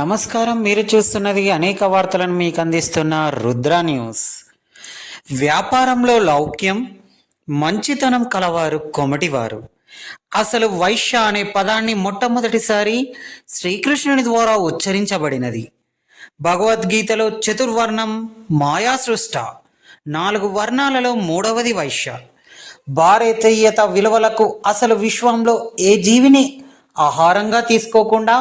నమస్కారం. మీరు చూస్తున్నది అనేక వార్తలను మీకు అందిస్తున్న రుద్ర న్యూస్. వ్యాపారంలో లౌక్యం, మంచితనం కలవారు కొమటివారు. అసలు వైశ్య అనే పదాన్ని మొట్టమొదటిసారి శ్రీకృష్ణుని ద్వారా ఉచ్చరించబడినది. భగవద్గీతలో చతుర్వర్ణం మాయా సృష్ట, 4 వర్ణాలలో మూడవది వైశ్య. భారతీయత విలువలకు అసలు విశ్వంలో ఏ జీవిని ఆహారంగా తీసుకోకుండా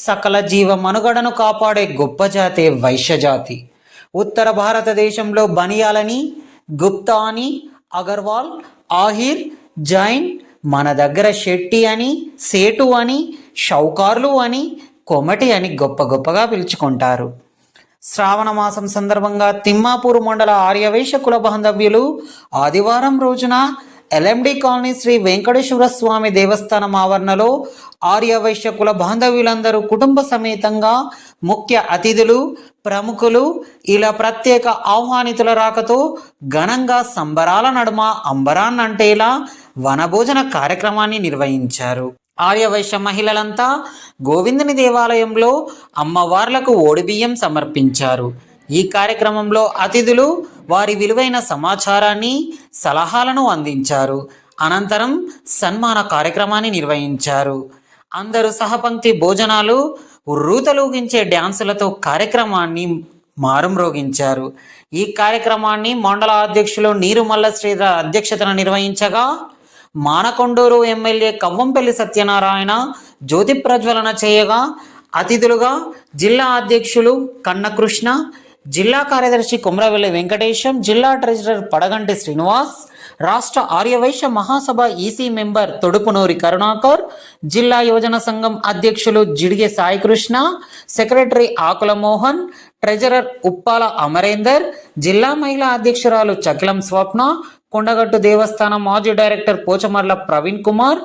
సకల జీవ మనుగడను కాపాడే గొప్ప జాతే వైశ్య జాతి. ఉత్తర భారతదేశంలో బనియాలని, గుప్తా అని, అగర్వాల్, ఆహిర్, జైన్, మన దగ్గర శెట్టి అని, సేటు అని, షౌకార్లు అని, కొమటి అని గొప్పగా పిలుచుకుంటారు. శ్రావణ మాసం సందర్భంగా తిమ్మాపూర్ మండల ఆర్యవైశ్య కుల బాంధవ్యులు ఆదివారం రోజున ఎల్ఎండి కాలనీ శ్రీ వెంకటేశ్వర స్వామి దేవస్థానం ఆవరణలో ఆర్యవైశ్య కుల బాంధవ్యులందరూ కుటుంబ సమేతంగా ముఖ్య అతిథులు, ప్రముఖులు ఇలా ప్రత్యేక ఆహ్వానితుల రాకతో ఘనంగా సంబరాల నడుమ అంబరాన్నంటేలా వనభోజన కార్యక్రమాన్ని నిర్వహించారు. ఆర్యవైశ్య మహిళలంతా గోవిందుని దేవాలయంలో అమ్మవార్లకు ఓడిబియ్యం సమర్పించారు. ఈ కార్యక్రమంలో అతిథులు వారి విలువైన సమాచారాన్ని, సలహాలను అందించారు. అనంతరం సన్మాన కార్యక్రమాన్ని నిర్వహించారు. అందరూ సహపంక్తి భోజనాలు, ఉర్రూతలూగించే డ్యాన్సులతో కార్యక్రమాన్ని మారుమ్రోగించారు. ఈ కార్యక్రమాన్ని మండల అధ్యక్షులు నీరుమల్ల శ్రీధర్ అధ్యక్షతన నిర్వహించగా మానకొండూరు ఎమ్మెల్యే కవ్వంపల్లి సత్యనారాయణ జ్యోతి ప్రజ్వలన చేయగా అతిథులుగా జిల్లా అధ్యక్షులు కన్నకృష్ణ, జిల్లా కార్యదర్శి కుమ్రవెల్లి వెంకటేశం, జిల్లా ట్రెజరర్ పడగంటి శ్రీనివాస్, రాష్ట్ర ఆర్యవైశ్య మహాసభ ఈసీ మెంబర్ తొడుపునూరి కరుణాకర్, జిల్లా యువజన సంఘం అధ్యక్షులు జిడిగే సాయికృష్ణ, సెక్రటరీ ఆకుల మోహన్, ట్రెజరర్ ఉప్పాల అమరేందర్, జిల్లా మహిళా అధ్యక్షురాలు చకిలం స్వప్న, కొండగట్టు దేవస్థానం మాజీ డైరెక్టర్ పోచమర్ల ప్రవీణ్ కుమార్,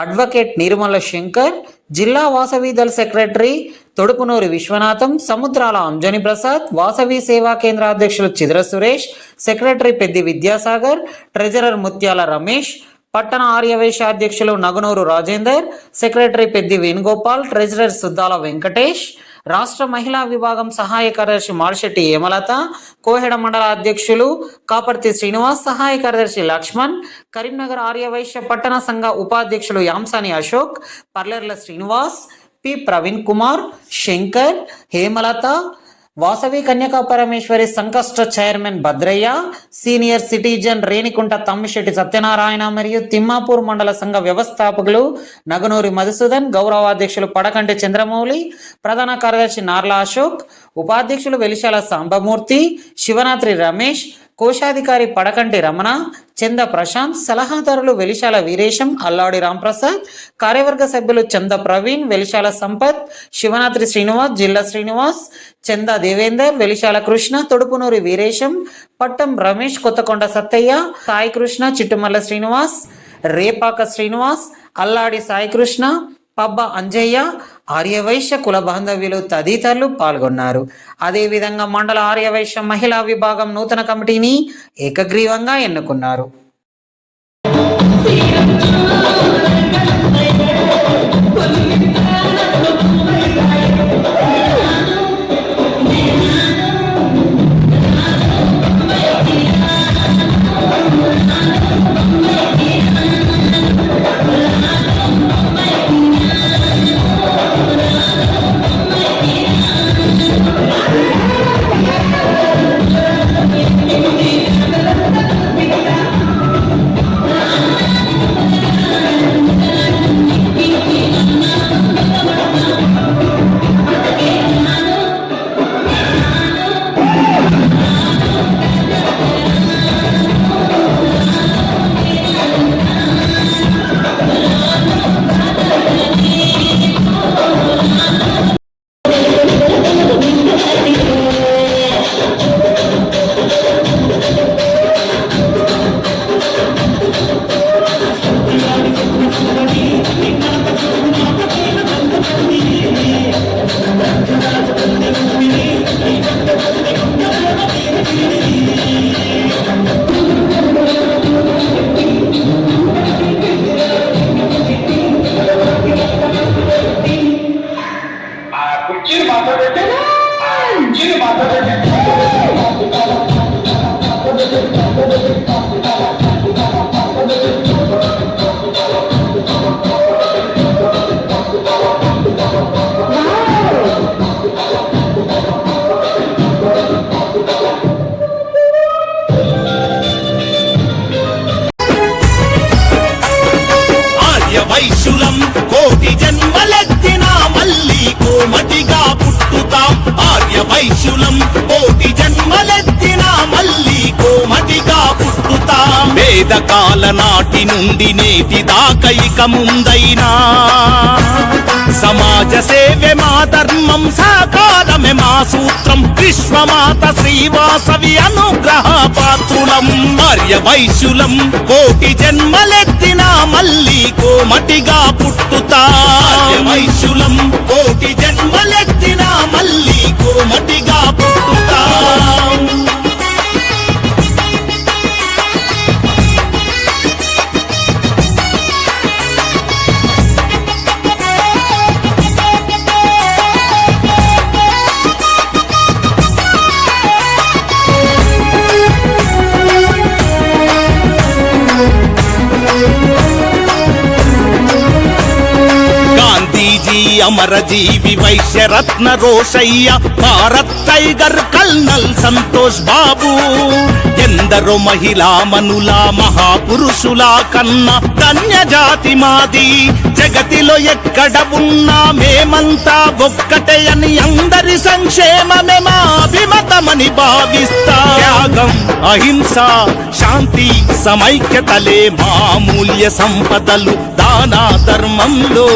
అడ్వకేట్ నిర్మల శంకర్, జిల్లా వాసవి దళ సెక్రటరీ తొడుపునూరి విశ్వనాథం, సముద్రాల అంజని ప్రసాద్, వాసవి సేవా కేంద్ర అధ్యక్షులు చిద్ర సురేష్, సెక్రటరీ పెద్ది విద్యాసాగర్, ట్రెజరర్ ముత్యాల రమేష్, పట్టణ ఆర్యవైశ్య అధ్యక్షులు నగునూరు రాజేందర్, సెక్రటరీ పెద్ది వేణుగోపాల్, ట్రెజరర్ సుద్దాల వెంకటేష్, రాష్ట్ర మహిళా విభాగం సహాయ కార్యదర్శి మాడిశెట్టి హేమలత, కోహెడ మండల అధ్యక్షులు కాపర్తి శ్రీనివాస్, సహాయ కార్యదర్శి లక్ష్మణ్, కరీంనగర్ ఆర్యవైశ్య పట్టణ సంఘ ఉపాధ్యక్షులు యాంసాని అశోక్, పర్లెర్ల శ్రీనివాస్, పి ప్రవీణ్ కుమార్, శంకర్, హేమలత, వాసవి కన్యకా పరమేశ్వరి సంకష్ట chairman Bhadraiah, senior citizen Renikunta Tammisetti Satyanarayana మరియు తిమ్మాపూర్ మండల సంఘ వ్యవస్థాపకులు నగనూరి మధుసూదన్, గౌరవాధ్యక్షులు పడకంటి చంద్రమౌళి, ప్రధాన కార్యదర్శి నార్ల అశోక్, ఉపాధ్యక్షులు వెలిశాల సాంబమూర్తి, శివనాత్రి రమేష్, కోశాధికారి పడకంటి రమణ, చంద ప్రశాంత్, సలహాదారులు వెలిశాల వీరేశం, అల్లాడి రాంప్రసాద్, కార్యవర్గ సభ్యులు చంద ప్రవీణ్, వెలిశాల సంపత్, శివనాత్రి శ్రీనివాస్, జిల్లా శ్రీనివాస్, చంద దేవేందర్, వెలిశాల కృష్ణ, తొడుపునూరి వీరేశం, పట్టం రమేష్, కొత్తకొండ సత్తయ్య, సాయి కృష్ణ, చిట్టుమల్ల శ్రీనివాస్, రేపాక శ్రీనివాస్, అల్లాడి సాయికృష్ణ, పబ్బ అంజయ్య, ఆర్యవైశ్య కుల బాంధవ్యులు తదితరులు పాల్గొన్నారు. అదేవిధంగా మండల ఆర్యవైశ్య మహిళా విభాగం నూతన కమిటీని ఏకగ్రీవంగా ఎన్నుకున్నారు. వైశ్యులం కోటి జన్మలెత్తినా మళ్ళీ కోమటిగా పుట్టుతాం. వేదకాల నాటి నుండి నేటి దాకా ఇక ముందైనా సమాజ సేవే మా ధర్మం, సాకారమే మా సూత్రం. విశ్వమాత శ్రీవాసవి అనుగ్రహ పాత్రులం. ఆర్య వైశ్యులం కోటి జన్మలెత్తినా మళ్ళీ కోమటిగా పుట్టుతా. ఆర్య వైశ్యులం కోటి జన్మలెత్తినా మళ్ళీ కోమటిగా పుట్టుతా. అమరజీవి వైశ్యరత్న రోషయ్య, భారత్ టైగర్ కల్నల్ సంతోష్ బాబు, ఎందరో మహిళా మనుల మహాపురుషుల కన్నా ధన్య జాతి మాది. జగతిలో ఎక్కడ ఉన్నా మేమంతా ఒక్కటే అని, అందరి సంక్షేమమే మా అభిమతమని భావిస్తా. త్యాగం, అహింస, శాంతి, సమైక్యతలే మా మూల్య సంపదలు. దాన ధర్మంలో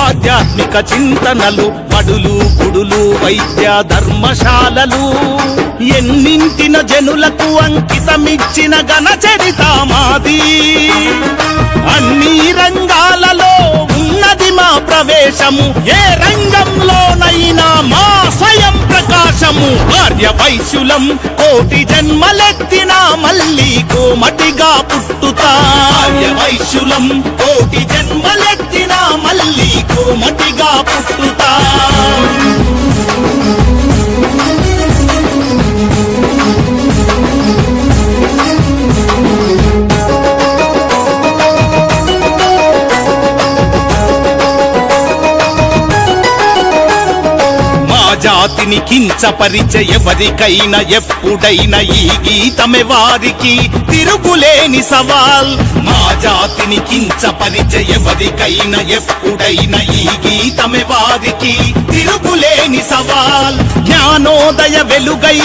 ఆధ్యాత్మిక చింతనలు, బడులు గుడులు వైద్య ధర్మశాలలు, ఎన్నింటిన జనులకు అంకితమిచ్చిన ఘన చరిత మాది. అన్ని రంగాలలో ఉన్నది మా ప్రవేశము, ఏ రంగంలోనైనా మా స్వయం ప్రకాశము. ఆర్య వైశ్యులం కోటి జన్మలెత్తినా మళ్ళీ కోమటిగా పుట్టుతా. ఆర్య వైశ్యులం కోటి జన్మలెత్తినా మళ్ళీ కోమటిగా పుట్టుతా. జాతిని కించపరిచే ఎవరికైనా ఎప్పుడైనా ఈ గీతమే వారికి తిరుగులేని సవాల్. మా జాతిని కించపరిచే ఎవరికైనా ఎప్పుడైనా ఈ గీతమే వారికి తిరుగులేని సవాల్. జ్ఞానోదయ వెలుగై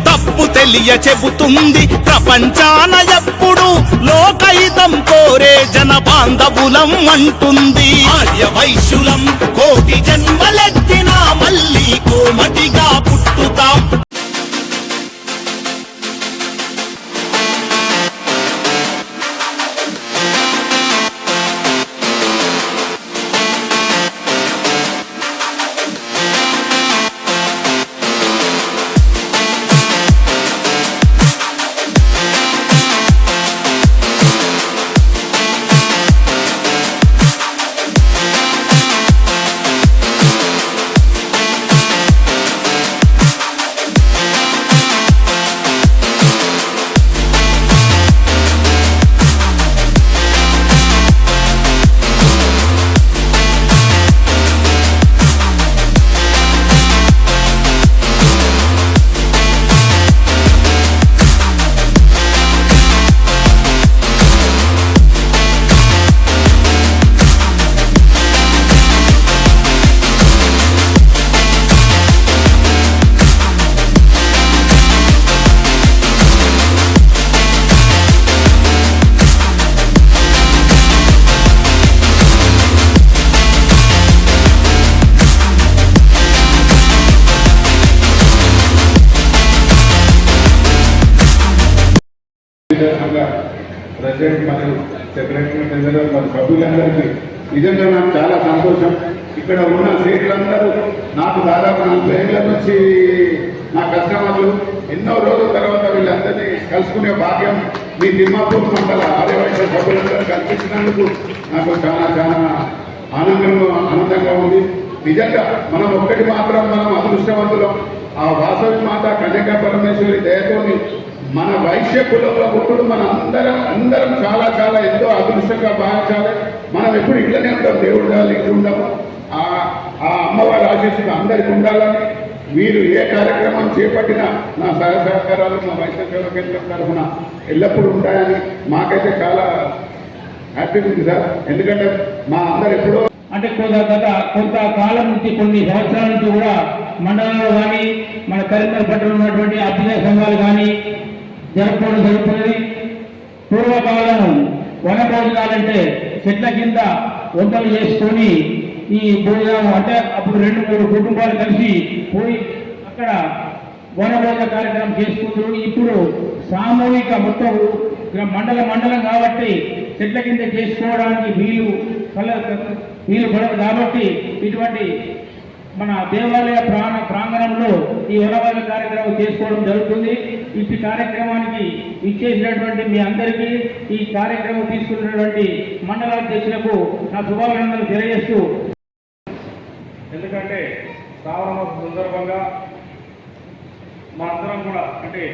తప్పు తెలియ చెబుతుంది ప్రపంచాన ఎప్పుడు లోకహితం కోరే జన బాంధవులం అంటుంది. ఆర్య వైశ్యులం కోటి జన్మలెత్తినా మళ్ళీ కోమటిగా పుట్టుతాం. ప్రెసిడెంట్ మరియు సెక్రటరీ జనరల్ మరియు సభ్యులందరికీ నిజంగా నాకు చాలా సంతోషం. ఇక్కడ ఉన్న సీట్లందరూ నాకు దాదాపు 40 ఏళ్ళ నుంచి నా కస్టమర్లు. ఎన్నో రోజుల తర్వాత వీళ్ళందరినీ కలుసుకునే భాగ్యం మీ తిమ్మాపూర్ మండల ఆర్యవైశ్య సభ్యులందరూ కల్పించినందుకు నాకు చాలా చాలా ఆనందంగా ఉంది. నిజంగా మనం ఒక్కటి మాత్రం మనం అదృష్టవంతులం. ఆ వాసవి మాత కన్యకా పరమేశ్వరి దయతోని మన వైశ్య కులంలో పుట్టుడు మన అందరం చాలా చాలా ఎంతో అదృష్టంగా భావించాలి. మనం ఎప్పుడు ఇట్లనే ఉంటాం, దేవుడు కాదు ఇట్లా ఉంటాము. ఆ అమ్మవారి ఆశీస్సులు అందరికీ ఉండాలని, మీరు ఏ కార్యక్రమం చేపట్టినా నా సహకారాలు మా వైశ్య సేవా కేంద్రం తరఫున ఎల్లప్పుడూ ఉంటాయని మాకైతే చాలా హ్యాపీగా ఉంది సార్. ఎందుకంటే మా అందరు ఎప్పుడో అంటే కొంతకాలం నుంచి కొన్ని సంవత్సరాల నుంచి కూడా మండలంలో కానీ మన కరీంనగర్ పట్టణంలో ఉన్నటువంటి అభ్యుదయ సంఘాలు కానీ జరుపుకోవడం జరుగుతుంది. పూర్వకాలం వన భోజనాలంటే చెట్ల కింద వంటలు చేసుకొని ఈ భోజనం అంటే అప్పుడు 2-3 కుటుంబాలు కలిసి పోయి అక్కడ వనభోజన కార్యక్రమం చేసుకుంటారు. ఇప్పుడు సామూహిక మొత్తం మండలం కాబట్టి చెట్ల కింద చేసుకోవడానికి వీలు పడదు కాబట్టి ఇటువంటి మన దేవాలయ ప్రాంగణంలో ఈ వనభోజన కార్యక్రమం చేసుకోవడం జరుగుతుంది. ఈ కార్యక్రమానికి ఇచ్చేసినటువంటి మీ అందరికీ ఈ కార్యక్రమం తీసుకున్నటువంటి మండలాధ్యక్షులకు నా శుభాకాంక్షలు తెలియజేస్తూ, ఎందుకంటే శ్రావణ మాసం సందర్భంగా మనందరం కూడా అంటే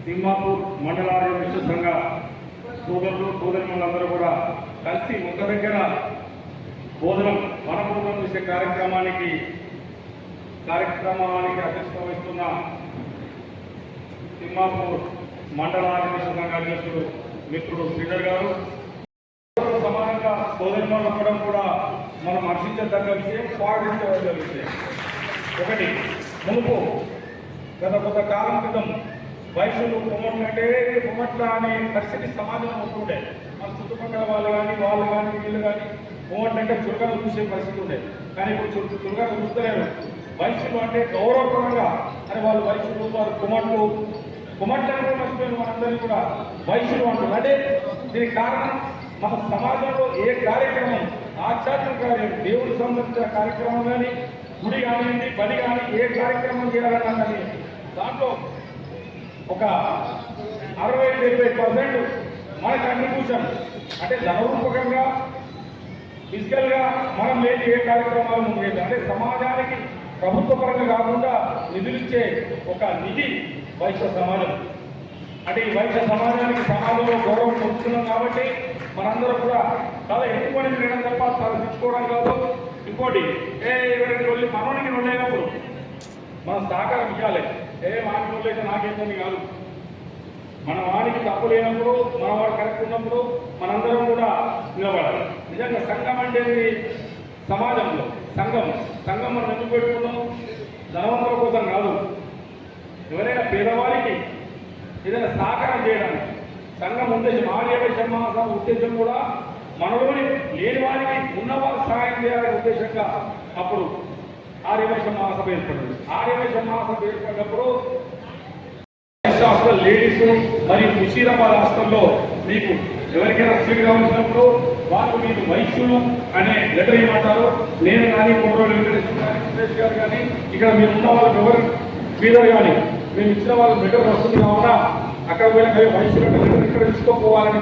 తిమ్మాపూర్ మండలారోగ్య విశ్వ సంఘ సోదరులు సోదరులందరూ కూడా కలిసి ఒక దగ్గర భోజనం వనభోజనం చేసే కార్యక్రమానికి అధ్యక్షత వహిస్తున్న తిమ్మాపూర్ మండలారోగ్య విశ్వ సంఘ అధ్యక్షుడు మిత్రుడు శ్రీధర్ గారు, సమానంగా సోదరులు చెప్పడం కూడా మనం హర్షించదగ్గ విషయం, స్వాగతించదగ్గ విషయం. ఒకటి, మునుపు గత కొంతకాలం క్రితం వయసులు కుమ్మట్ల అనే పరిస్థితి సమాజంలో ఉంటుండే. మన చుట్టుపక్కల వాళ్ళు కానీ వీళ్ళు కానీ కుమ్మట్లు అంటే చురుకలు చూసే పరిస్థితి ఉండే. కానీ ఇప్పుడు చురుకలు చూస్తలేరు. వయసులు అంటే గౌరవపరంగా అని వాళ్ళు వయసులు వారు కుమ్మట్లను మర్చిపోయిన మనందరినీ కూడా వయసులు అంటారు. అంటే దీనికి కారణం మన సమాజంలో ఏ కార్యక్రమం ఆధ్యాత్మిక కార్యం, దేవుడికి సంబంధించిన కార్యక్రమం కానీ, గుడి కానివ్వండి, బడి కానీ ఏ కార్యక్రమం చేయాలన్నా కానీ దాంట్లో ఒక 60-70% మన కంట్రిబ్యూషన్ అంటే ధనరూపకంగా ఫిజికల్గా మనం లేని ఏ కార్యక్రమాలు ముందు అంటే సమాజానికి ప్రభుత్వ పరంగా కాకుండా నిధులిచ్చే ఒక నిధి వైశ్య సమాజం. అంటే ఈ వైశ్య సమాజానికి సమాజంలో గౌరవం పొందుతున్నాం కాబట్టి మనందరూ కూడా చాలా ఎక్కువ తినడం తప్ప చాలా తెచ్చుకోవడం కాదు. ఇంకోటి ఎవరికి వెళ్ళి మనోనికి నొల్లైనప్పుడు మనం సహకారం ఇవ్వాలి. వానికి నొల్లైతే నాకేందని కాదు. మన వానికి తప్పు లేనప్పుడు, మన వాడు కరెక్ట్ ఉన్నప్పుడు మనందరం కూడా నిలబడాలి. నిజంగా సంఘం అంటే సమాజంలో సంఘం మనం ఎందుకు పెట్టుకున్నాం? ధనవంతుల కోసం కాదు, ఎవరైనా పేదవారికి ఏదైనా సహకారం చేయడానికి సంఘం ఉద్దేశం. ఆర్యవైశ్య మహాసభ ఉద్దేశం కూడా మనలోని లేని వారికి ఉన్నవారు సహాయం చేయాలనే ఉద్దేశంగా అప్పుడు ఆర్యవైశ్య మహాసభ ఏర్పడింది. ఆర్యవైశ్య మహాసభ ఏర్పడినప్పుడు హాస్టల్ లేడీస్ మరియు ముషీరాబాద్ హాస్టల్లో మీకు ఎవరికైనా సీట్ కావాల్సినప్పుడు వాళ్ళు మీకు వైశ్యులు అనే లెటర్ ఇవ్వమంటారు. నేను కానీ కుర్రోలు వెంకటేశ్వర గారు కానీ ఇక్కడ మీరు ఉన్న వాళ్ళకి ఎవరు శ్రీధర్ కానీ మేము ఇచ్చిన వాళ్ళకి లెటర్ వస్తుంది కావున అక్కడ పోయిన వైశ్యులు లెటర్ ఇక్కడ తీసుకోపోవాలని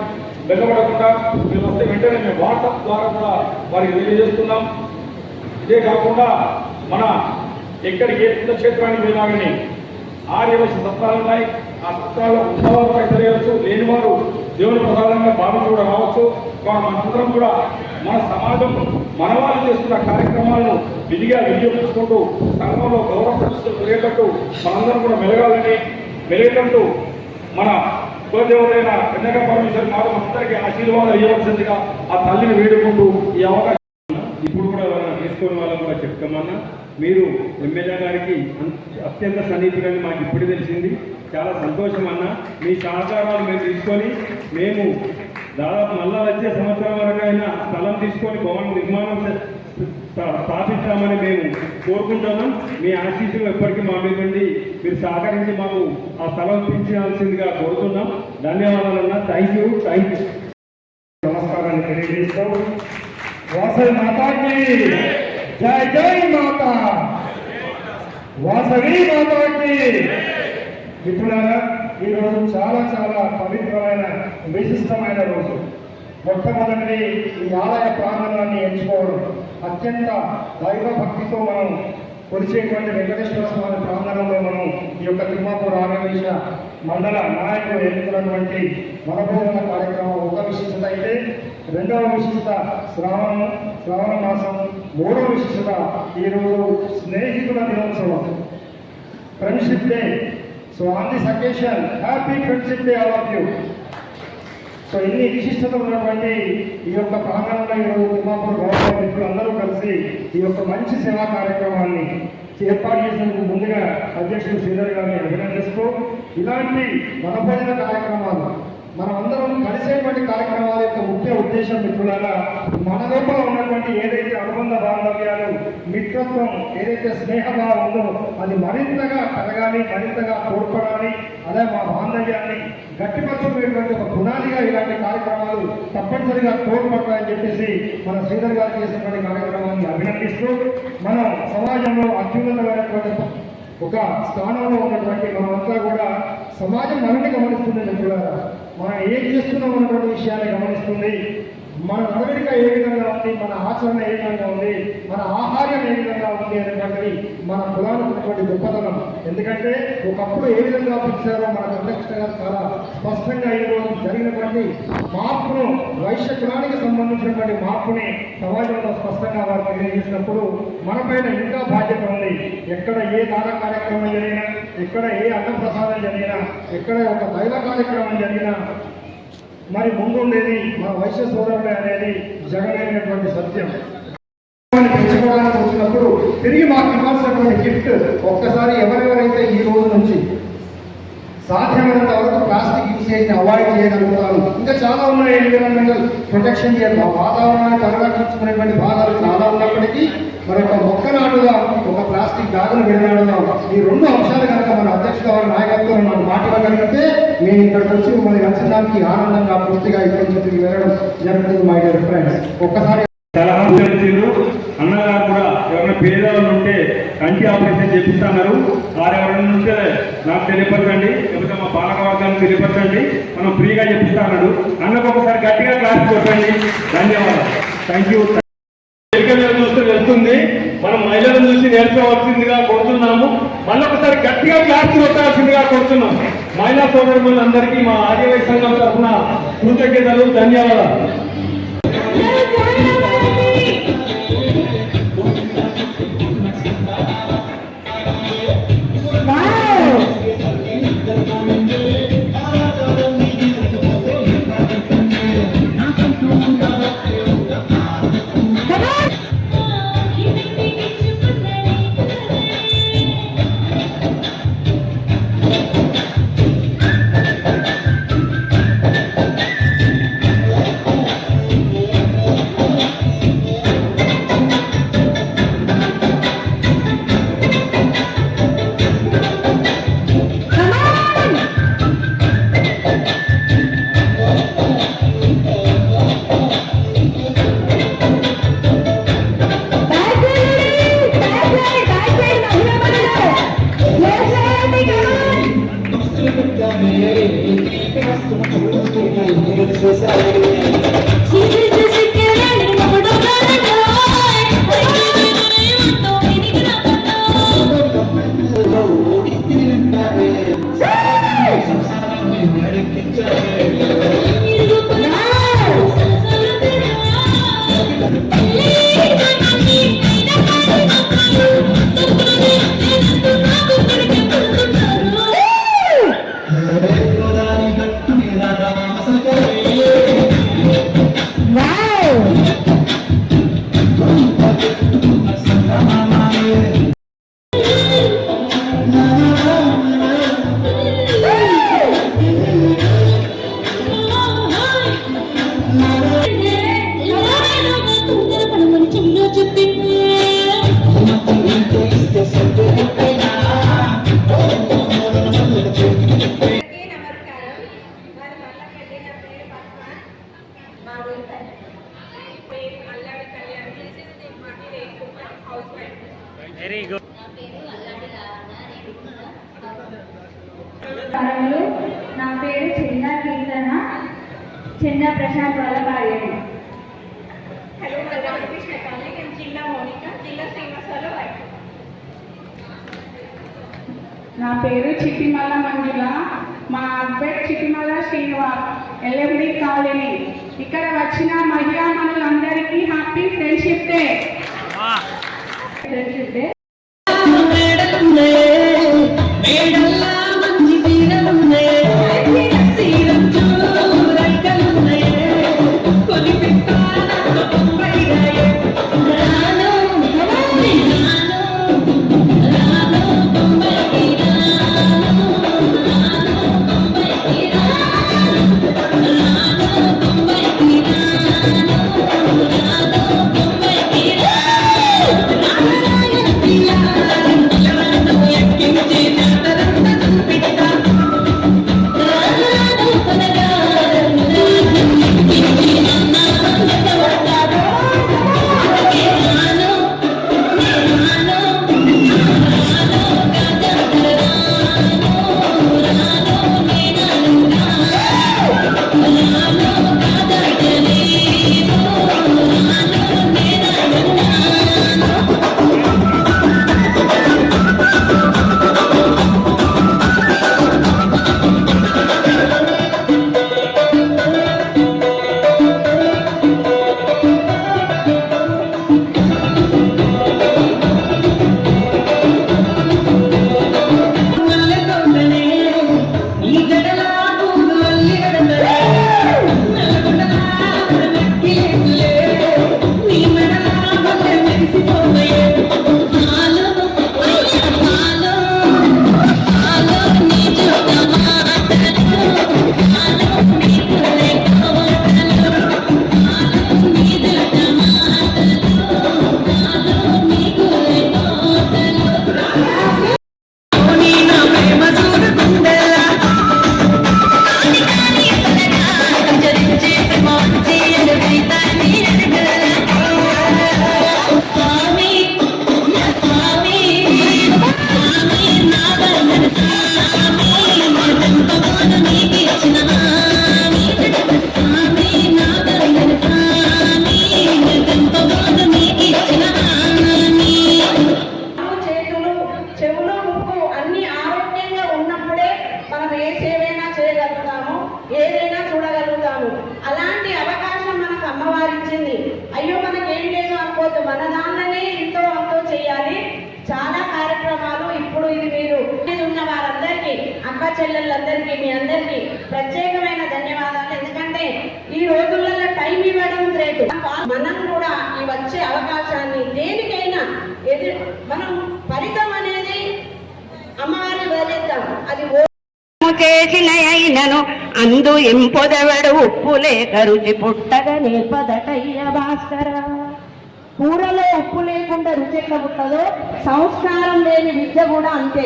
వెళ్లబడకుండా మీరు వస్తే వెంటనే మేము వాట్సాప్ ద్వారా కూడా వారికి తెలియజేస్తున్నాం. ఇదే కాకుండా మన ఎక్కడికి ఏ పుణ్యక్షేత్రానికి వెళ్ళినా కానీ ఆర్యవైశ్య సత్రాలు ఉన్నాయి. ఆ సత్రాల్లో ఉన్నవారు తెలియవచ్చు, లేని వారు దేవుని ప్రసాదంగా భావించి కూడా రావచ్చు. మనందరం కూడా మన సమాజం మన వాళ్ళు చేస్తున్న కార్యక్రమాలను విధిగా వినియోగించుకుంటూ సంఘంలో గౌరవ ప్రతిష్టలు పెరిగేటట్టు మనందరం కూడా మెలిగేటట్టు మన కులదేవతైన కన్యకా పరమేశ్వరి మాత అందరికీ ఆశీర్వాదం ఇవ్వవలసిందిగా ఆ తల్లిని వేడుకుంటూ ఈ అవకాశం ఇప్పుడు కూడా తీసుకునే వాళ్ళకు కూడా చెప్తామన్నా. మీరు ఎమ్మెల్యే గారికి అత్యంత సన్నిహితులని మాకు ఇప్పుడు తెలిసింది. చాలా సంతోషం అన్న. మీ సహకారాలు మేము తీసుకొని మేము దాదాపు మళ్ళా వచ్చే సంవత్సరం వరకు అయినా స్థలం తీసుకొని భవన నిర్మాణం స్థాపించామని మేము కోరుకుంటున్నాం. మీ ఆశీస్సులు ఎప్పటికీ మా మీద ఉండి మీరు సహకరించి మాకు ఆ స్థలం ఇప్పించాల్సిందిగా కోరుతున్నాం. ధన్యవాదాలన్నా. Thank you. నమస్కారాన్ని తెలియజేస్తాం. వాసవి మాతాకి జై జై మాత, వాసవి మాతాకి. మిత్రులారా, ఈరోజు చాలా చాలా పవిత్రమైన విశిష్టమైన రోజు. మొట్టమొదటి ఈ ఆలయ ప్రాంగణాన్ని ఎంచుకోవడం, అత్యంత దైవ భక్తితో మనం కొలిచేటువంటి వెంకటేశ్వర స్వామి ప్రాంగణంలో మనం ఈ యొక్క తిమ్మాపూర్ ఆర్యవైశ్య మండల నాయకులు ఎన్నుకున్నటువంటి వనభోజన కార్యక్రమం ఒక విశిష్టత అయితే, రెండవ విశిష్టత శ్రావణ మాసం, మూడవ విశిష్టత ఈరోజు స్నేహితుల దినోత్సవం, friendship day. So on this occasion happy friendship day all of you. So ఇన్ని విశిష్టత ఉన్నటువంటి ఈ యొక్క ప్రాంగణంలో ఈరోజు తిమ్మాపూర్ గౌరవ మిత్రులు అందరూ కలిసి ఈ యొక్క మంచి సేవా కార్యక్రమాన్ని ఏర్పాటు చేసినందుకు ముందుగా అధ్యక్షుడు శ్రీధర్ గారిని అభినందిస్తూ ఇలాంటి బలపడిన కార్యక్రమాలు మనమందరం కలిసేటువంటి కార్యక్రమాల యొక్క ముఖ్య ఉద్దేశం మిత్రులారా, మన లోపల ఉన్నటువంటి ఏదైతే అనుబంధ బాంధవ్యాలు, మిత్రత్వం, ఏదైతే స్నేహభావం ఉందో అది మరింతగా పెరగాలి, మరింతగా తోడ్పడాలి. అదే మా బాంధవ్యాన్ని గట్టిపరచుకునేటువంటి ఒక పునాదిగా ఇలాంటి కార్యక్రమాలు తప్పనిసరిగా తోడ్పడతాయని చెప్పేసి మన శ్రీధర్ గారు చేసినటువంటి కార్యక్రమాన్ని అభినందిస్తూ, మనం సమాజంలో అత్యున్నతమైనటువంటి ఒక స్థానంలో ఉన్నటువంటి మనమంతా కూడా సమాజం మనల్ని గమనిస్తుంది మిత్రులారా. మనం ఏం చేస్తున్నాం అన్నటువంటి విషయాన్ని గమనిస్తుంది. మన నడవడిక ఏ విధంగా ఉంది, మన ఆచరణ ఏ విధంగా ఉంది, మన ఆహార్యం ఏ విధంగా ఉంది అనేటువంటిది మన కులానికి ఉన్నటువంటి గొప్పతనం. ఎందుకంటే ఒకప్పుడు ఏ విధంగా పిలిచారో మనకు అధ్యక్షంగా చాలా స్పష్టంగా ఈరోజు జరిగినటువంటి మార్పును, వైశ్య కులానికి సంబంధించినటువంటి మార్పుని సమాజంలో స్పష్టంగా వారు తెలియజేసినప్పుడు మనపైన ఇంకా బాధ్యత ఉంది. ఎక్కడ ఏ దాన కార్యక్రమం జరిగినా, ఎక్కడ ఏ అన్నప్రసాదం జరిగినా, ఎక్కడ ఒక దైవ కార్యక్రమం జరిగినా మరి ముందుండేది మన వైశ్య సోదరులే అనేది జగనైనటువంటి సత్యం. పెంచుకోవడానికి వచ్చినప్పుడు తిరిగి మాకు ఇవ్వాల్సినటువంటి గిఫ్ట్ ఒక్కసారి ఎవరెవరైతే ఈ రోజు నుంచి సాధ్యమైనంత వరకు ప్లాస్టిక్ యూసేజ్ని అవాయిడ్ చేయగలుగుతారు. ఇంకా చాలా ఉన్నాయి ఎన్విరాన్మెంటల్ ప్రొటెక్షన్ చేయడం, వాతావరణాన్ని పరిరక్షించుకునేటువంటి భాగాలు చాలా ఉన్నప్పటికీ మరి ఒక మొక్క నాటుగా ఒక ప్లాస్టిక్ బ్యాగును వెళ్ళాడుదాం. ఈ రెండు అంశాలు కనుక మన అధ్యక్షుల వారి నాయకత్వం మనం మాట్లాడగలిగితే నేను ఇక్కడికి వచ్చి మిమ్మల్ని కలిసడానికి ఆనందంగా పూర్తిగా ఇక్కడి నుంచి వెళ్ళడం జరుగుతుంది. మై డియర్ ఫ్రెండ్స్, ఒక్కసారి సలహా తెలిసిండ్రు. అన్నగారు కూడా ఎవరైనా పేదవాళ్ళు ఉంటే కంటి ఆపరేషన్ చేపిస్తున్నారు. వారు ఎవరైనా ఉంటే నాకు తెలియపరచండి, లేకపోతే మా పాలక వర్గానికి తెలియపరచండి, మనం ఫ్రీగా చేపిస్తాడు. అన్నకు ఒకసారి గట్టిగా క్లాస్ కొట్టండి. ధన్యవాదాలు. Thank you. చూస్తే వెళ్తుంది, మనం మహిళలను చూసి నేర్చుకోవాల్సిందిగా కోరుతున్నాము. మళ్ళొకసారి గట్టిగా క్లాస్ కొట్టాల్సిందిగా కోరుతున్నాం. మహిళా సోదరులందరికీ మా ఆర్యవై సంఘం తరఫున కృతజ్ఞతలు, ధన్యవాదాలు. నా పేరు చిన్న కీర్తన, చిన్న ప్రశాంత్ వాళ్ళ భార్యని. హలో, రామకృష్ణ కాలనీ, నేను జిల్లా మౌనిక, జిల్లా శ్రీనివాసరావు వైఫ్. నా పేరు చిట్టిమల్ల మంజుల, మా husband Chittimalla Srinivas, LMD colony. ఇక్కడ వచ్చిన మహిళా మనులందరికీ happy friendship day. Friendship day. చెల్లెళ్ళందరికీ మీ అందరికీ ప్రత్యేకమైన ధన్యవాదాలు. ఎందుకంటే ఈ రోజులలో టైం ఇవ్వడం గ్రేట్. మనం కూడా ఈ వచ్చే అవకాశాన్ని దేనికైనా మనం ఫలితం అనేది అమ్మవారి వదిలేద్దాం. అది చేసిన అయినను అందు ఇంపొదవడు ఉప్పు లేక రుచి పుట్టగా నేర్పదటయ్య భాస్కర. కూరలో ఉప్పు లేకుండా రుచి ఎట్లా పుట్టదో సంస్కారం లేని విద్య కూడా అంతే.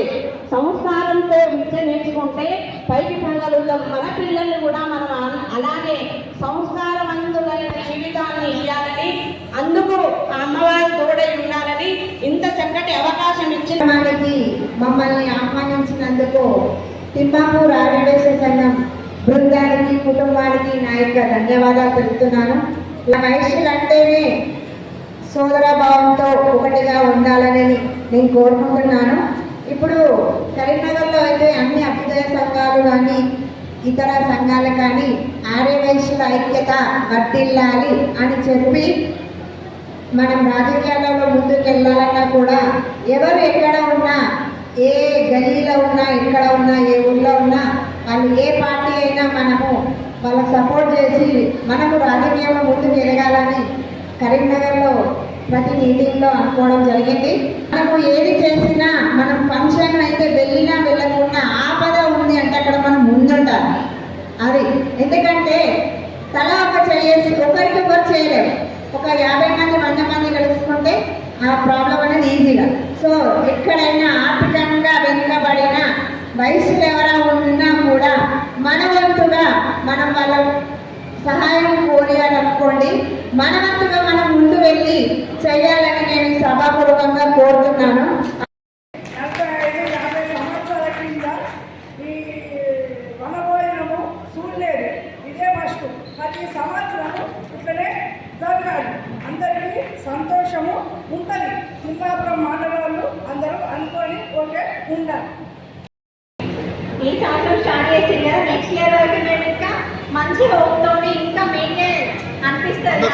సంస్కారంతో విద్య నేర్చుకుంటే పైకి పొందగలుగుతాం. మన పిల్లల్ని కూడా మనం అలాగే సంస్కారవంతులైన జీవితాన్ని ఇవ్వాలని, అందుకు అమ్మవారి తోడై ఉండాలని ఇంత చక్కటి అవకాశం ఇచ్చిన మమ్మల్ని ఆహ్వానించినందుకు తిమ్మాపూర్ ఆర్యవేశ సంఘం బృందానికి, కుటుంబానికి నా యొక్క ధన్యవాదాలు తెలుపుతున్నాను. వైశ్యులు అంటేనే సోదరభావంతో ఒకటిగా ఉండాలని నేను కోరుకుంటున్నాను. ఇప్పుడు కరీంనగర్లో అయితే అన్ని అభ్యుదయ సంఘాలు కానీ ఇతర సంఘాలు కానీ ఆర్యవైశ్యుల ఐక్యత వర్ధిల్లాలి అని చెప్పి మనం రాజకీయాలలో ముందుకు వెళ్ళాలన్నా కూడా ఎవరు ఎక్కడ ఉన్నా, ఏ గలీలో ఉన్నా, ఎక్కడ ఉన్నా, ఏ ఊళ్ళో ఉన్నా, వాళ్ళు ఏ పార్టీ అయినా మనము వాళ్ళకి సపోర్ట్ చేసి మనము రాజకీయంలో ముందుకు ఎదగాలని కరీంనగర్లో ప్రతి మీటింగ్లో అనుకోవడం జరిగింది. మనము ఏది చేసినా, మనం ఫంక్షన్ అయితే వెళ్ళినా వెళ్ళకుండా ఆపద ఉంది అంటే అక్కడ మనం ముందుండాలి. అది ఎందుకంటే తల ఒక చేసి ఒకరికి ఒకరు చేయలేము. ఒక 50 మంది 100 మంది కలుసుకుంటే ఆ ప్రాబ్లం అనేది ఈజీగా. సో ఎక్కడైనా ఆర్థికంగా వెనుకబడిన వయసులు ఎవరైనా ఉన్నా కూడా మన వంతుగా మనం వాళ్ళ సహాయం కోరాలనుకోండి, మన వంతుగా మనం ముందు వెళ్ళి చేయాలని నేను సభాపూర్వకంగా కోరుతున్నాను. 45-50 సంవత్సరాల కింద ఈ వనభోజనము చూడలేదు, ఇదే ఫస్ట్. ప్రతి సంవత్సరము ఇట్లనే జరగాలి, అందరికీ సంతోషము ఉంటుంది. తిమ్మాపురం మండలంలో అందరూ అనుకొని ఓకే ఉండాలి. ఈ సంవత్సరం స్టార్ట్ చేసింది కదా, నెక్స్ట్ ఇయర్ వరకు మేము ఇంకా మంచి హోప్తో ఇంకా మేమే అనిపిస్తుంది.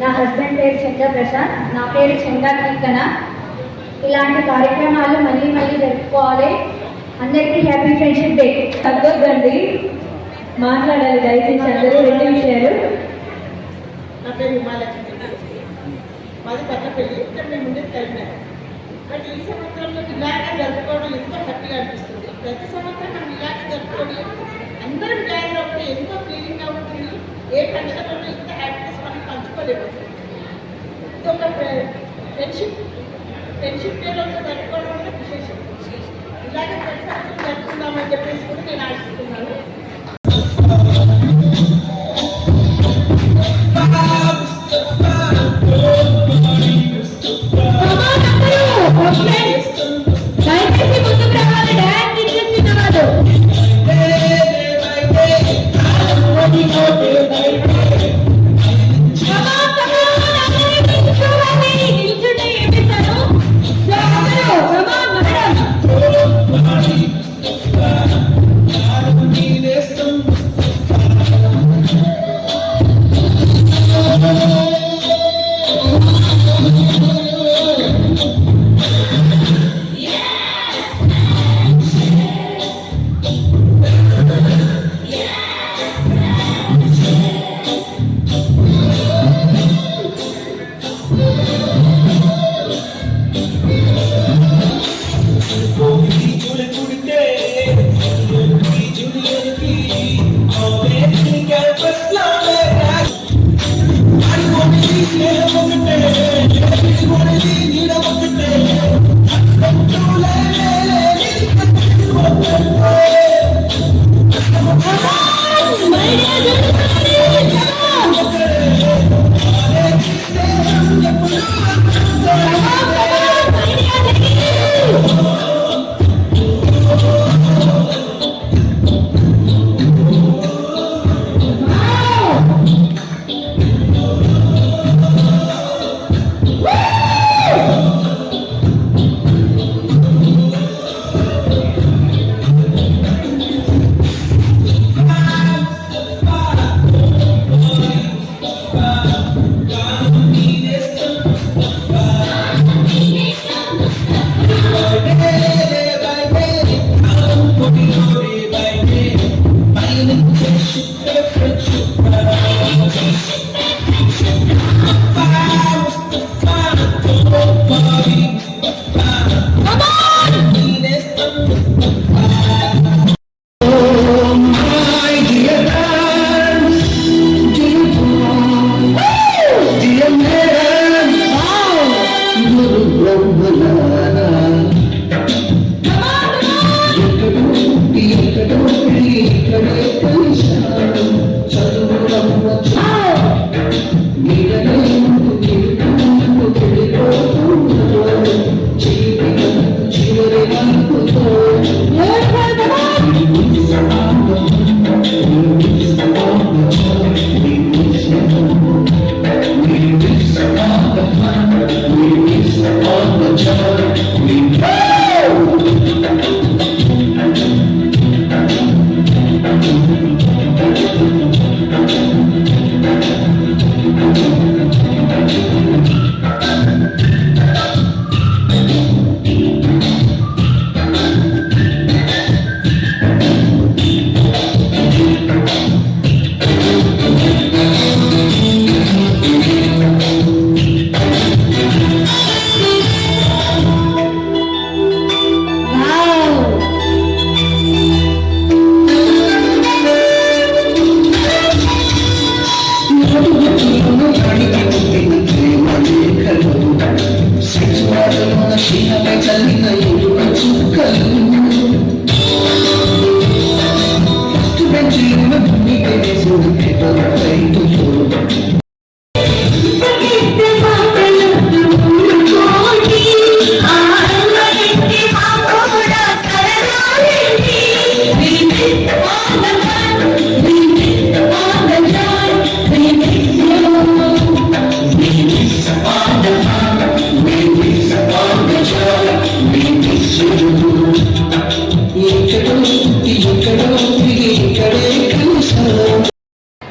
నా హస్బెండ్ పేరు చంద్రప్రసాద్, నా పేరు చంద్ర కీర్తన. ఇలాంటి కార్యక్రమాలు మళ్ళీ మళ్ళీ జరుపుకోవాలి. అందరికీ హ్యాపీ ఫ్రెండ్షిప్ డే. తగ్గొద్దండి, మాట్లాడాలి దయచేసి అందరూ 2 విషయాలు. నా పేరు ఉమాలక్ష్మి, మాది పట్టపల్లి. ఇక్కడ మేము ముందుకు కలిగినాము. బట్ ఈ సంవత్సరంలో ఇలాగా జరుపుకోవడం ఎంతో హ్యాపీగా అనిపిస్తుంది. ప్రతి సంవత్సరం మనం ఇలాగే జరుపుకోవడం అందరం గ్యాదర్ అవుతే ఎంతో ఫీలింగ్గా ఉంటుంది. ఏ పండుగలో ఇంత హ్యాపీనెస్ మనం పంచుకోలేకపోతుంది. ఇది ఒక ఫ్రెండ్షిప్ డేలో జరుపుకోవడం వల్ల విశేషం. ఇలాగే ప్రతి సంవత్సరం జరుపుకుందామని చెప్పేసి కూడా నేను ఆశిస్తున్నాను.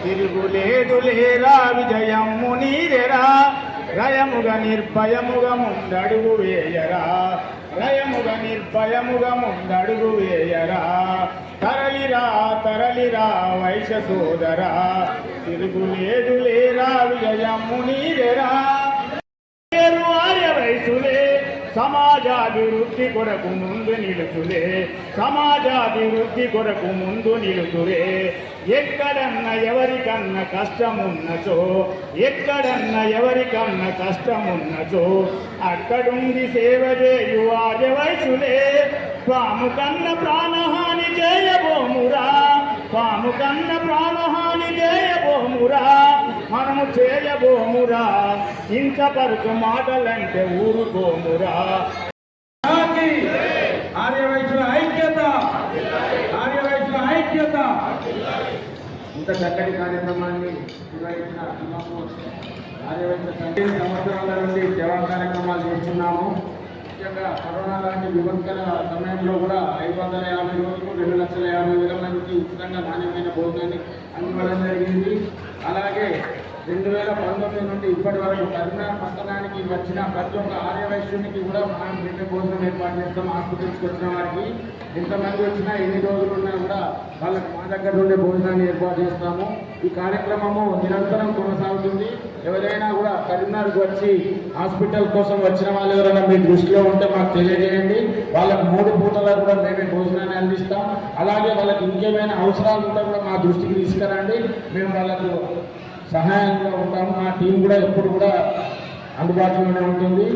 తిరుగులేదులేరా విజయము నీరెరా రయముగా నిర్భయముగా ముందడుగు వేయరా రయముగా నిర్భయముగా ముందడుగు వేయరా తరలిరా తరలిరా వైశ్య సోదరా తిరుగులేదులేరా విజయము నీరెరా ఆర్య వైశ్యులే సమాజాభివృద్ధి కొరకు ముందు నిలుచులే సమాజాభివృద్ధి కొరకు ముందు నిలుచులే ఎక్కడన్న ఎవరికన్నా కష్టమున్నచో ఎక్కడన్న ఎవరికన్నా కష్టమున్నచో అక్కడుండి సేవ చేయు ఆర్య వైశ్యులే పాము కన్న ప్రాణహాని చేయబోమురా పాము కన్న ప్రాణహాని చేయబోమురా మనము చేయబోమురా ఇంతపరుచు మాటలంటే ఊరుకోమురా ఆర్యవైశ్యుల ఐక్యత ఆర్యవైశ్యుల ఐక్యత. ఇంత చక్కటి కార్యక్రమాన్ని నిర్వహించిన ఆర్యవైశ్య సంవత్సరాల నుండి సేవా కార్యక్రమాలు చేస్తున్నాము. ముఖ్యంగా కరోనా లాంటి విపత్కర సమయంలో కూడా 550 రోజులు 2,50,000 మందికి ఉచితంగా నాణ్యమైన భోజనాన్ని అందివ్వడం జరిగింది. అలాగే 2019 నుండి ఇప్పటి వరకు కరీంనగర్ పట్టణానికి వచ్చిన ప్రతి ఒక్క ఆర్యవైశ్యునికి కూడా మనం పెట్టే భోజనం ఏర్పాటు చేస్తాం. హాస్పిటల్స్కి వచ్చిన వారికి ఎంతమంది వచ్చినా ఎన్ని రోజులు ఉన్నా కూడా వాళ్ళకి మా దగ్గర నుండే భోజనాన్ని ఏర్పాటు చేస్తాము. ఈ కార్యక్రమము నిరంతరం కొనసాగుతుంది. ఎవరైనా కూడా కరీంనగర్కి వచ్చి హాస్పిటల్ కోసం వచ్చిన వాళ్ళు ఎవరైనా మీ దృష్టిలో ఉంటే మాకు తెలియజేయండి. వాళ్ళకి 3 పూటలా కూడా మేమే భోజనాన్ని అందిస్తాం. అలాగే వాళ్ళకి ఇంకేమైనా అవసరాలు ఉంటే కూడా మా దృష్టికి తీసుకురండి. మేము వాళ్ళకు సహాయంగా ఉంటాము. మా టీం కూడా ఎప్పుడు కూడా అందుబాటులోనే ఉంటుంది.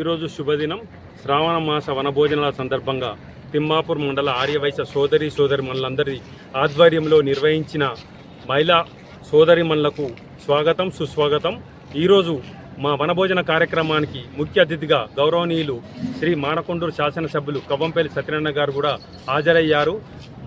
ఈరోజు శుభదినం. శ్రావణ మాస వనభోజనాల సందర్భంగా తిమ్మాపూర్ మండల ఆర్యవైశ్య సోదరిమణులందరి ఆధ్వర్యంలో నిర్వహించిన మహిళా సోదరిమణులకు స్వాగతం సుస్వాగతం. ఈరోజు మా వనభోజన కార్యక్రమానికి ముఖ్య అతిథిగా గౌరవనీయులు శ్రీ మానకొండూరు శాసనసభ్యులు కవ్వంపల్లి సత్యనారాయణ గారు కూడా హాజరయ్యారు.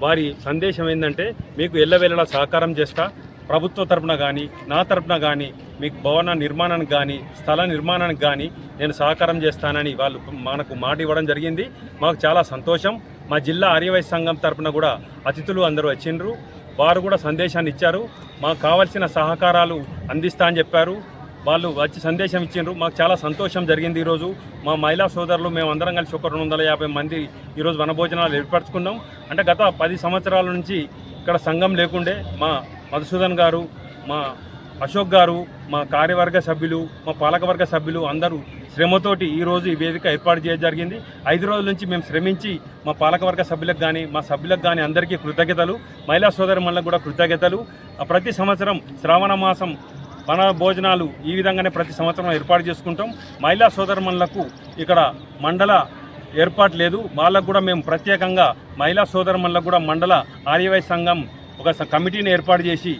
వారి సందేశం ఏంటంటే, మీకు ఎల్లవేళలా సహకారం చేస్తా, ప్రభుత్వ తరపున కానీ నా తరపున కానీ మీకు భవన నిర్మాణానికి కానీ స్థల నిర్మాణానికి కానీ నేను సహకారం చేస్తానని వాళ్ళు మనకు మాట ఇవ్వడం జరిగింది. మాకు చాలా సంతోషం. మా జిల్లా ఆర్యవైశ్య సంఘం తరపున కూడా అతిథులు అందరూ వచ్చిండ్రు. వారు కూడా సందేశాన్ని ఇచ్చారు. మాకు కావాల్సిన సహకారాలు అందిస్తా అని చెప్పారు. వాళ్ళు వచ్చి సందేశం ఇచ్చిండ్రు. మాకు చాలా సంతోషం జరిగింది. ఈరోజు మా మహిళా సోదరులు మేము అందరం కలిసి ఒక 250 మంది ఈరోజు వనభోజనాలు ఏర్పరచుకున్నాం. అంటే గత 10 సంవత్సరాల నుంచి ఇక్కడ సంఘం లేకుండే మా మధుసూదన్ గారు, మా అశోక్ గారు, మా కార్యవర్గ సభ్యులు, మా పాలకవర్గ సభ్యులు అందరూ శ్రమతోటి ఈరోజు ఈ వేదిక ఏర్పాటు చేయడం జరిగింది. 5 రోజుల నుంచి మేము శ్రమించి మా పాలకవర్గ సభ్యులకు కానీ మా సభ్యులకు కానీ అందరికీ కృతజ్ఞతలు. మహిళా సోదరుమణులకు కూడా కృతజ్ఞతలు. ప్రతి సంవత్సరం శ్రావణ మాసం వన భోజనాలు ఈ విధంగానే ప్రతి సంవత్సరం ఏర్పాటు చేసుకుంటాం. మహిళా సోదరుమణులకు ఇక్కడ మండల ఏర్పాటు లేదు. వాళ్ళకు కూడా మేము ప్రత్యేకంగా మహిళా సోదరుమణులకు కూడా మండల ఆర్యవై సంఘం ఒక కమిటీని ఏర్పాటు చేసి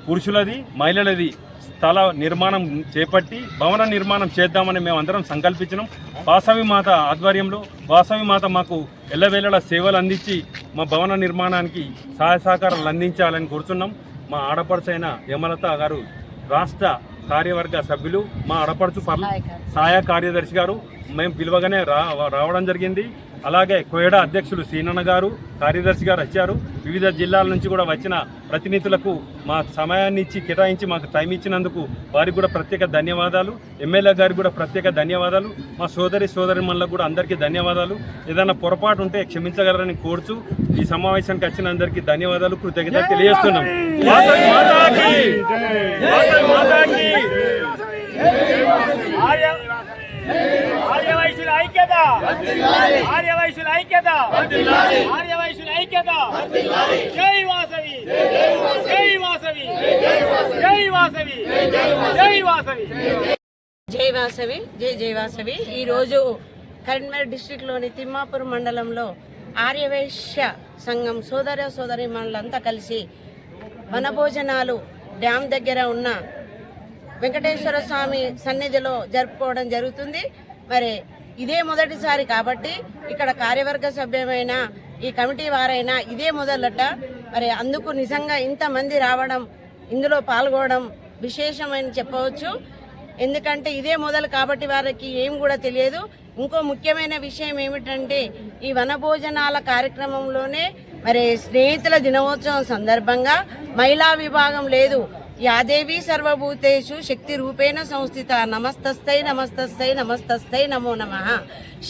పురుషులది మహిళలది స్థల నిర్మాణం చేపట్టి భవన నిర్మాణం చేద్దామని మేము అందరం సంకల్పించినాం. వాసవి మాత ఆధ్వర్యంలో వాసవి మాత మాకు ఎల్లవేళలా సేవలు అందించి మా భవన నిర్మాణానికి సహాయ సహకారాలు అందించాలని కోరుతున్నాం. మా ఆడపడుచైన యమలత గారు రాష్ట్ర కార్యవర్గ సభ్యులు, మా ఆడపడుచు సహాయ కార్యదర్శి గారు మేము పిలువగానే రావడం జరిగింది. అలాగే కోయడా అధ్యక్షులు సీనన్న గారు కార్యదర్శి గారు వచ్చారు. వివిధ జిల్లాల నుంచి కూడా వచ్చిన ప్రతినిధులకు మా సమయాన్ని ఇచ్చి కేటాయించి మాకు టైం ఇచ్చినందుకు వారికి కూడా ప్రత్యేక ధన్యవాదాలు. ఎమ్మెల్యే గారికి కూడా ప్రత్యేక ధన్యవాదాలు. మా సోదరిమణులకు కూడా అందరికీ ధన్యవాదాలు. ఏదైనా పొరపాటు ఉంటే క్షమించగలరని కోరుచు ఈ సమావేశానికి వచ్చిన అందరికీ ధన్యవాదాలు, కృతజ్ఞతలు తెలియజేస్తున్నాం. ఆర్యవైశ్యుల ఐక్యత, ఆర్యవైశ్యుల ఐక్యత, ఆర్యవైశ్యుల ఐక్యత. జై వాసవి, జై వాసవి, జై వాసవి, జై వాసవి, జై వాసవి, జై జై వాసవి. ఈరోజు కరీంనగర్ డిస్ట్రిక్ట్లోని తిమ్మాపూర్ మండలంలో ఆర్యవైశ్య సంఘం సోదరీమణులంతా కలిసి వనభోజనాలు డ్యామ్ దగ్గర ఉన్న వెంకటేశ్వర స్వామి సన్నిధిలో జరుపుకోవడం జరుగుతుంది. మరి ఇదే మొదటిసారి కాబట్టి ఇక్కడ కార్యవర్గ సభ్యమైన ఈ కమిటీ వారైనా ఇదే మొదలట. మరి అందుకు నిజంగా ఇంతమంది రావడం, ఇందులో పాల్గొనడం విశేషమైన చెప్పవచ్చు. ఎందుకంటే ఇదే మొదలు కాబట్టి వారికి ఏం కూడా తెలియదు. ఇంకో ముఖ్యమైన విషయం ఏమిటంటే ఈ వనభోజనాల కార్యక్రమంలోనే మరి స్నేహితుల దినోత్సవం సందర్భంగా మహిళా విభాగం లేదు. యాదేవి సర్వభూతేషు శక్తి రూపేణ సంస్థిత నమస్తస్థై నమస్తస్థై నమస్తస్థై నమో నమః.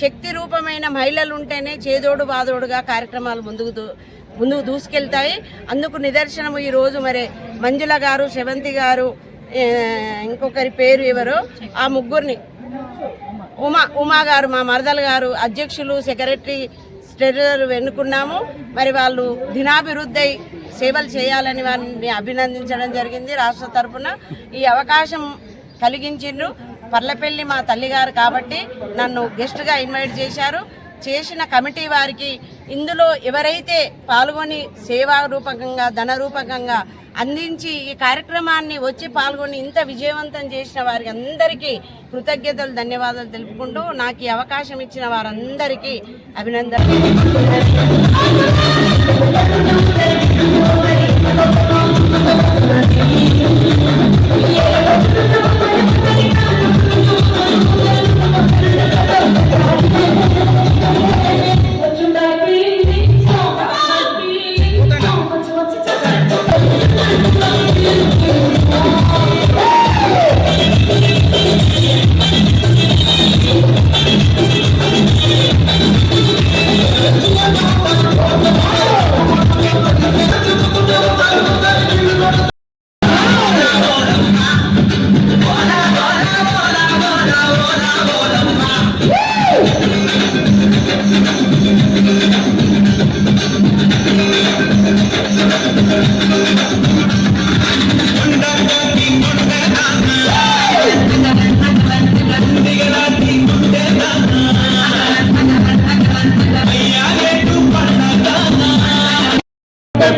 శక్తి రూపమైన మహిళలు ఉంటేనే చేదోడు బాదోడుగా కార్యక్రమాలు ముందుకు దూసుకెళ్తాయి. అందుకు నిదర్శనము ఈరోజు మరి మంజుల గారు, శ్రవంతి గారు, ఇంకొకరి పేరు ఎవరో ఆ ముగ్గురిని, ఉమా గారు, మా మరదలు గారు, అధ్యక్షులు, సెక్రటరీ, ట్రెజరర్ ఎన్నుకున్నాము. మరి వాళ్ళు దినాభివృద్ధి సేవలు చేయాలని వారిని అభినందించడం జరిగింది రాష్ట్ర తరఫున. ఈ అవకాశం కలిగించిండ్రు. పర్లపల్లి మా తల్లిగారు కాబట్టి నన్ను గెస్ట్గా ఇన్వైట్ చేశారు. చేసిన కమిటీ వారికి ఇందులో ఎవరైతే పాల్గొని సేవా రూపకంగా ధన రూపకంగా అందించి ఈ కార్యక్రమాన్ని వచ్చి పాల్గొని ఇంత విజయవంతం చేసిన వారికి అందరికీ కృతజ్ఞతలు, ధన్యవాదాలు తెలుపుకుంటూ నాకు ఈ అవకాశం ఇచ్చిన వారందరికీ అభినందనలు.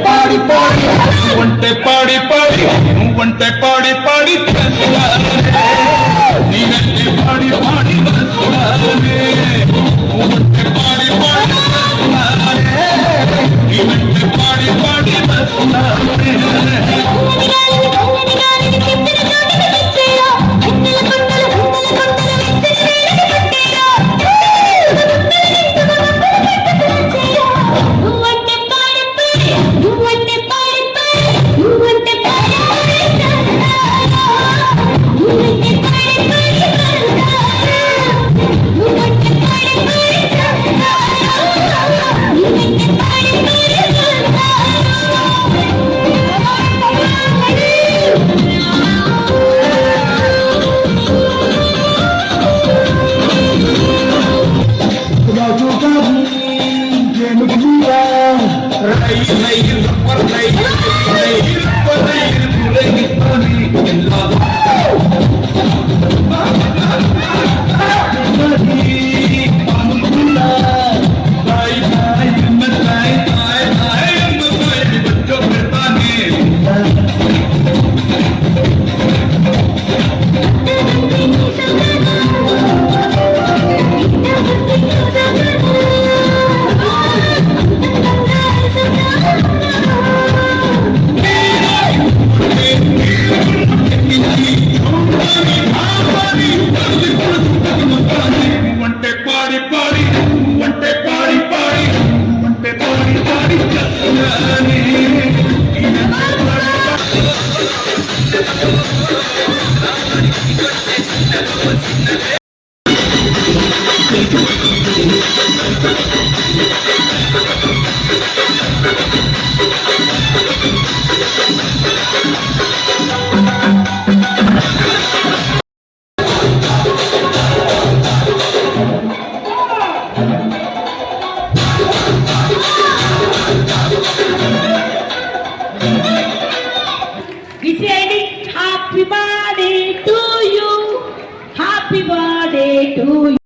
పాడి పాడి నువ్వంటే పాడి పాడి నీవంటే పాడి పాడి నువ్వంటే పాడి పాడి నీవంటే పాడి పాడి Happy birthday to you. Happy birthday to you.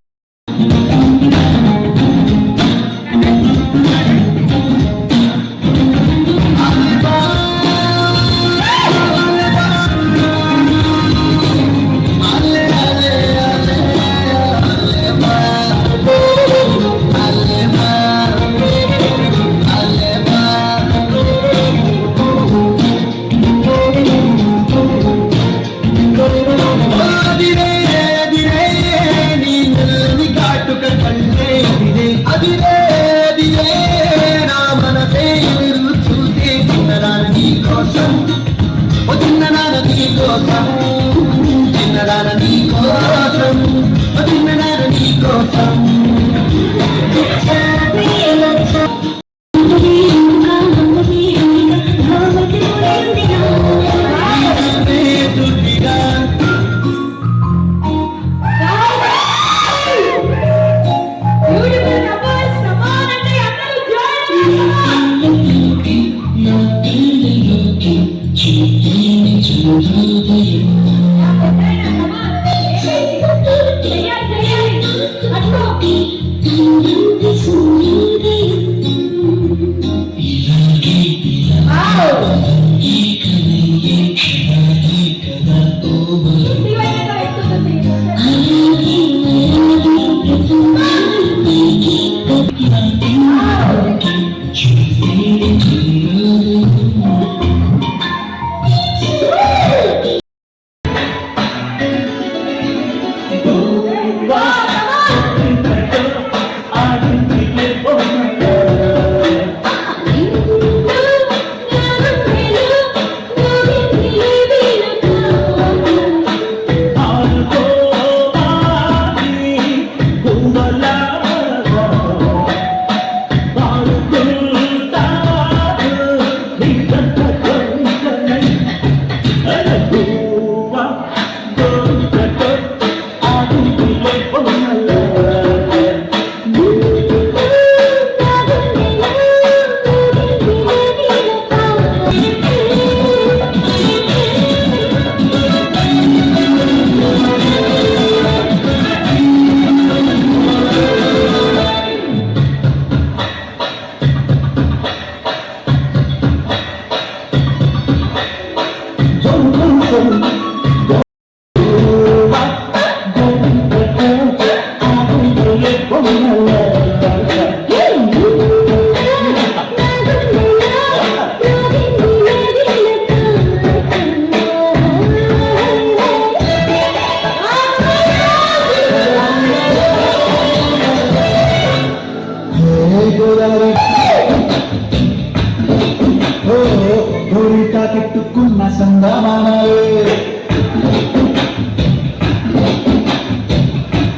కిట్టుకున్న సందమానాలే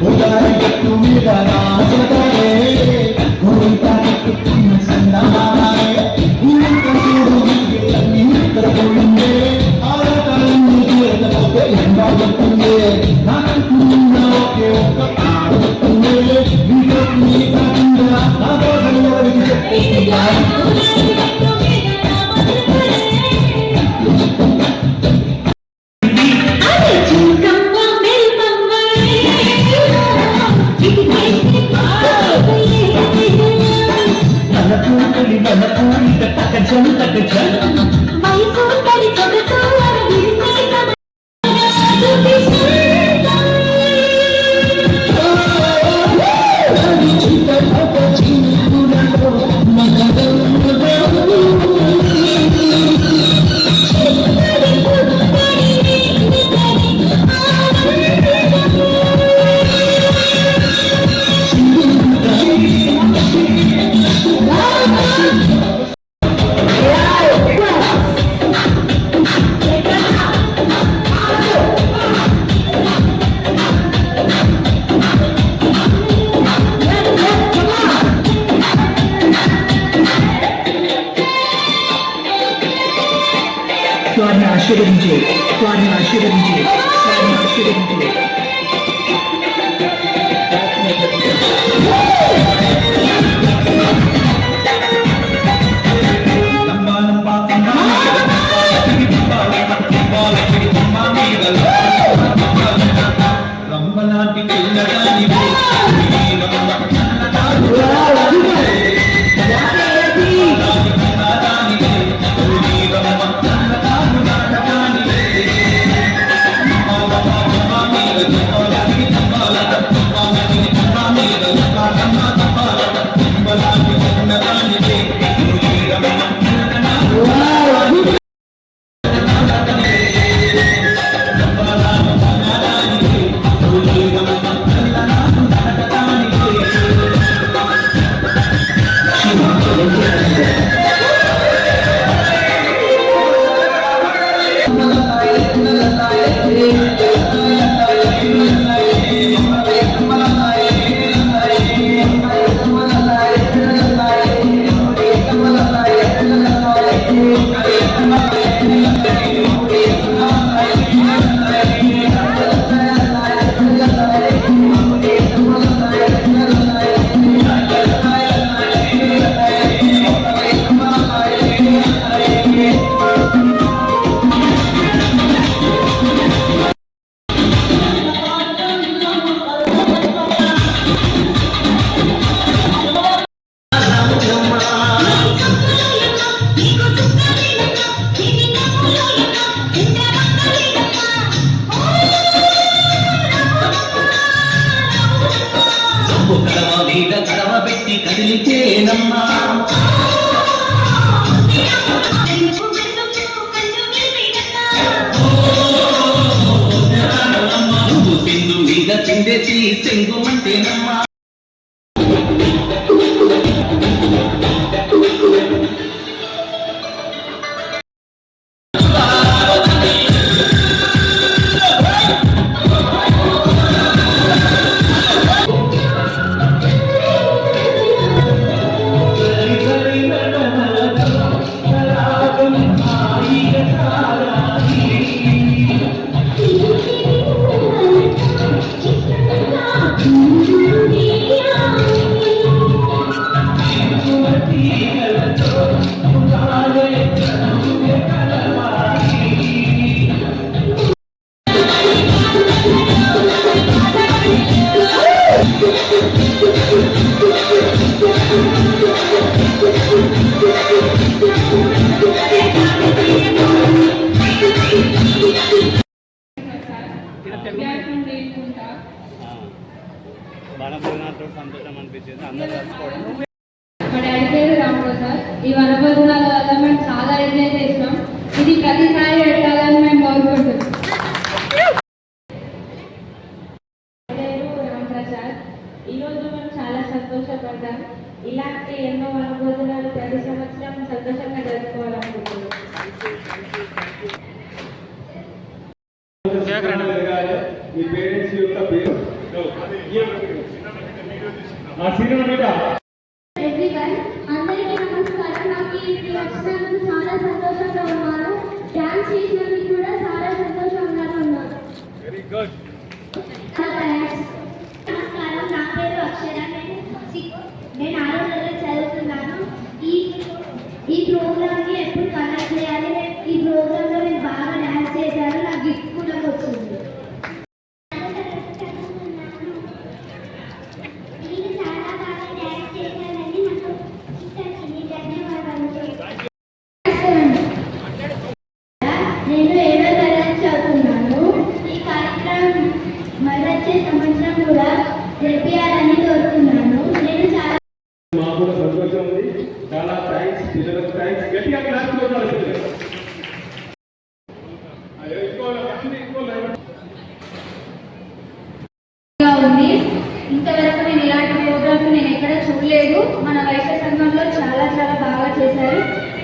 Udari కట్టు మీద నాచదలే గోరితా కిట్టుకున్న సందమానాలే ఇంత చూడు ఇంత పోయిందే ఆడతాను చేతపోతే ఎంబాగుంటుంది నాకున్న ఒకే ఒక్క ఆడుతుంది వీడియో నీ కాకుండా నా బోధన ఎవరికి చెప్తుంది స్వామి ఆశీర్వదించే స్వామి ఆశీర్వదించే స్వామి ఆశీర్వదించే రంబలాంటి పిల్లగాని పెట్టి కదిలితేనమ్మా సింధు మీద చిందేసి సెంగుమంటేనమ్మా సంతోషం అనిపించింది అందరూ కలుసుకోవడం. మా డాడీ పేరు రామప్రసాద్. ఈ వనభోజనాల వల్ల మేము చాలా ఎంజాయ్ చేసినాం. ఇది ప్రతిసారి పెట్టాలని మేము కోరుకుంటున్నాం. పేరు రామప్రసాద్. ఈరోజు మేము చాలా సంతోషపడ్డాం. ఇలాంటి ఎన్నో వనభోజనాలు ప్రతి సంవత్సరం సంతోషంగా జరుపుకోవాలనుకుంటున్నాం. మీ పేరెంట్స్ యొక్క పేరు అందరికీ నమస్కారం. నాకు ఇది వచ్చినందుకు చాలా సంతోషంగా ఉన్నాను. డాన్స్ చేసినందుకు కూడా చాలా సంతోషంగా ఉన్నాను. Very good. నమస్కారం, నా పేరు అక్షర. నేను 6వ తరగతి చదువుతున్నాను. ఈ ప్రోగ్రామ్కి ఎప్పుడు కనెక్ట్ చేయాలి. ఈ ప్రోగ్రాంలో నేను బాగా డ్యాన్స్ చేశాను, నాకు గిఫ్ట్ కూడా వచ్చింది. నేను చాలా బాగా డ్యాన్స్ చేశానని నాకు గిఫ్ట్ వచ్చింది. ధన్యవాదాలు. నేను 7వ తరగతి చదువుతున్నాను. ఈ కార్యక్రమం మరొచ్చే సంవత్సరం కూడా జరిపించాలని కోరుతున్నాను. నేను చాలా మాకు కూడా సంతోషం ఉంది. చాలా థ్యాంక్స్ పిల్లలకు, థ్యాంక్స్. గట్టిగా క్లాస్ కొట్టాలి పిల్లలు. ఉంది. ఇంతవరకు నేను ఇలాంటి ప్రోగ్రామ్ నేను ఎక్కడ చూడలేదు. మన వైశ్య సంఘంలో చాలా చాలా బాగా చేశారు.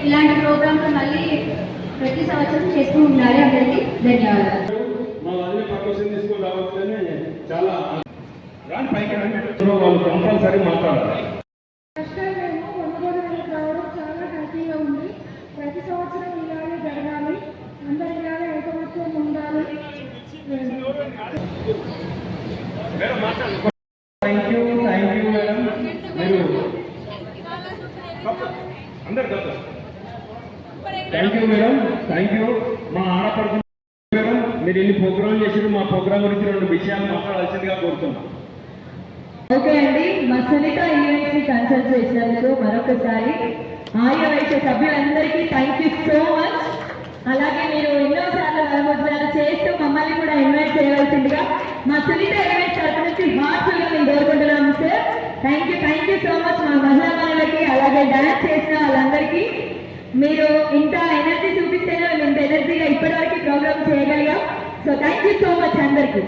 ఇలాంటి ప్రోగ్రాంలు మళ్ళీ ప్రతి సంవత్సరం చేస్తూ ఉండాలి. అందరికీ ధన్యవాదాలు. మా వాళ్ళని పర్మిషన్ తీసుకొని రావచ్చని చాలా రాని పైకి వాళ్ళు కంపల్సరీ మాట్లాడాలి. కష్టాలేమో కొనుగోలు రావడం చాలా హ్యాపీగా ఉంది. ప్రతి సంవత్సరం ఇలాగే జరగాలి. అందరి ఇలాగే ఐకమత్యం ఉండాలి. Thank you madam. మీరు అందరు thank you madam. Thank you. మా ఆడపడుతు మేడం, మీరు ఎన్ని ప్రోగ్రాం చేసారు, మా ప్రోగ్రాం గురించి 2 విషయాలు మాట్లాడాల్సిందిగా కోరుతున్నాం. ఓకే అండి, మా సునీత ఈవెంట్స్ ని కన్సల్ట్ చేసినందుకు మరొకసారి ఆర్య వైశ్య సభ్యులందరికీ థ్యాంక్ యూ సో మచ్. అలాగే మీరు ఎన్నోసార్లు వరముద్రాలు చేస్తూ మమ్మల్ని కూడా ఇన్వైట్ చేయవలసిందిగా మా సునీత ఈవెంట్స్ తరఫు నుంచి హార్ట్ఫుల్గా మేము కోరుకుంటున్నాము sir. Thank you so much. మా మహిళా మనులకి అలాగే డాన్స్ చేసిన వాళ్ళందరికీ మీరు ఇంత ఎనర్జీ చూపిస్తేనే మేము ఇంత ఎనర్జీగా ఇప్పటివరకు ప్రోగ్రామ్ చేయగలిగాం. So thank you so much అందరికీ.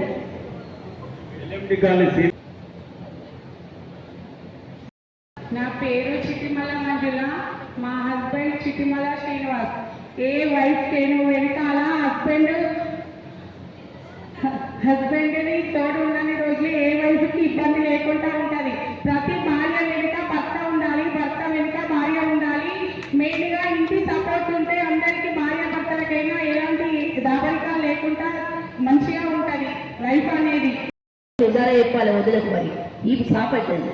నా పేరు చిటిమల మంజుల. మా husband Chitimala Srinivas. A wife నేను వెనకాల హస్బెండ్ని తోడు ఉండని రోజులు ఏ వైఫ్కి ఇబ్బంది లేకుండా ఉంటుంది. ప్రతి భార్య వెనుక భర్త ఉండాలి, భర్త వెనుక భార్య ఉండాలి. మెయిన్గా ఇంటి సపోర్ట్ ఉంటే అందరికీ భార్య భర్తలకైనా ఎలాంటి దాబరికా లేకుండా మంచిగా ఉంటుంది లైఫ్ అనేది. చెప్పాలి వదిలకు మరి ఈ సాపట్టింది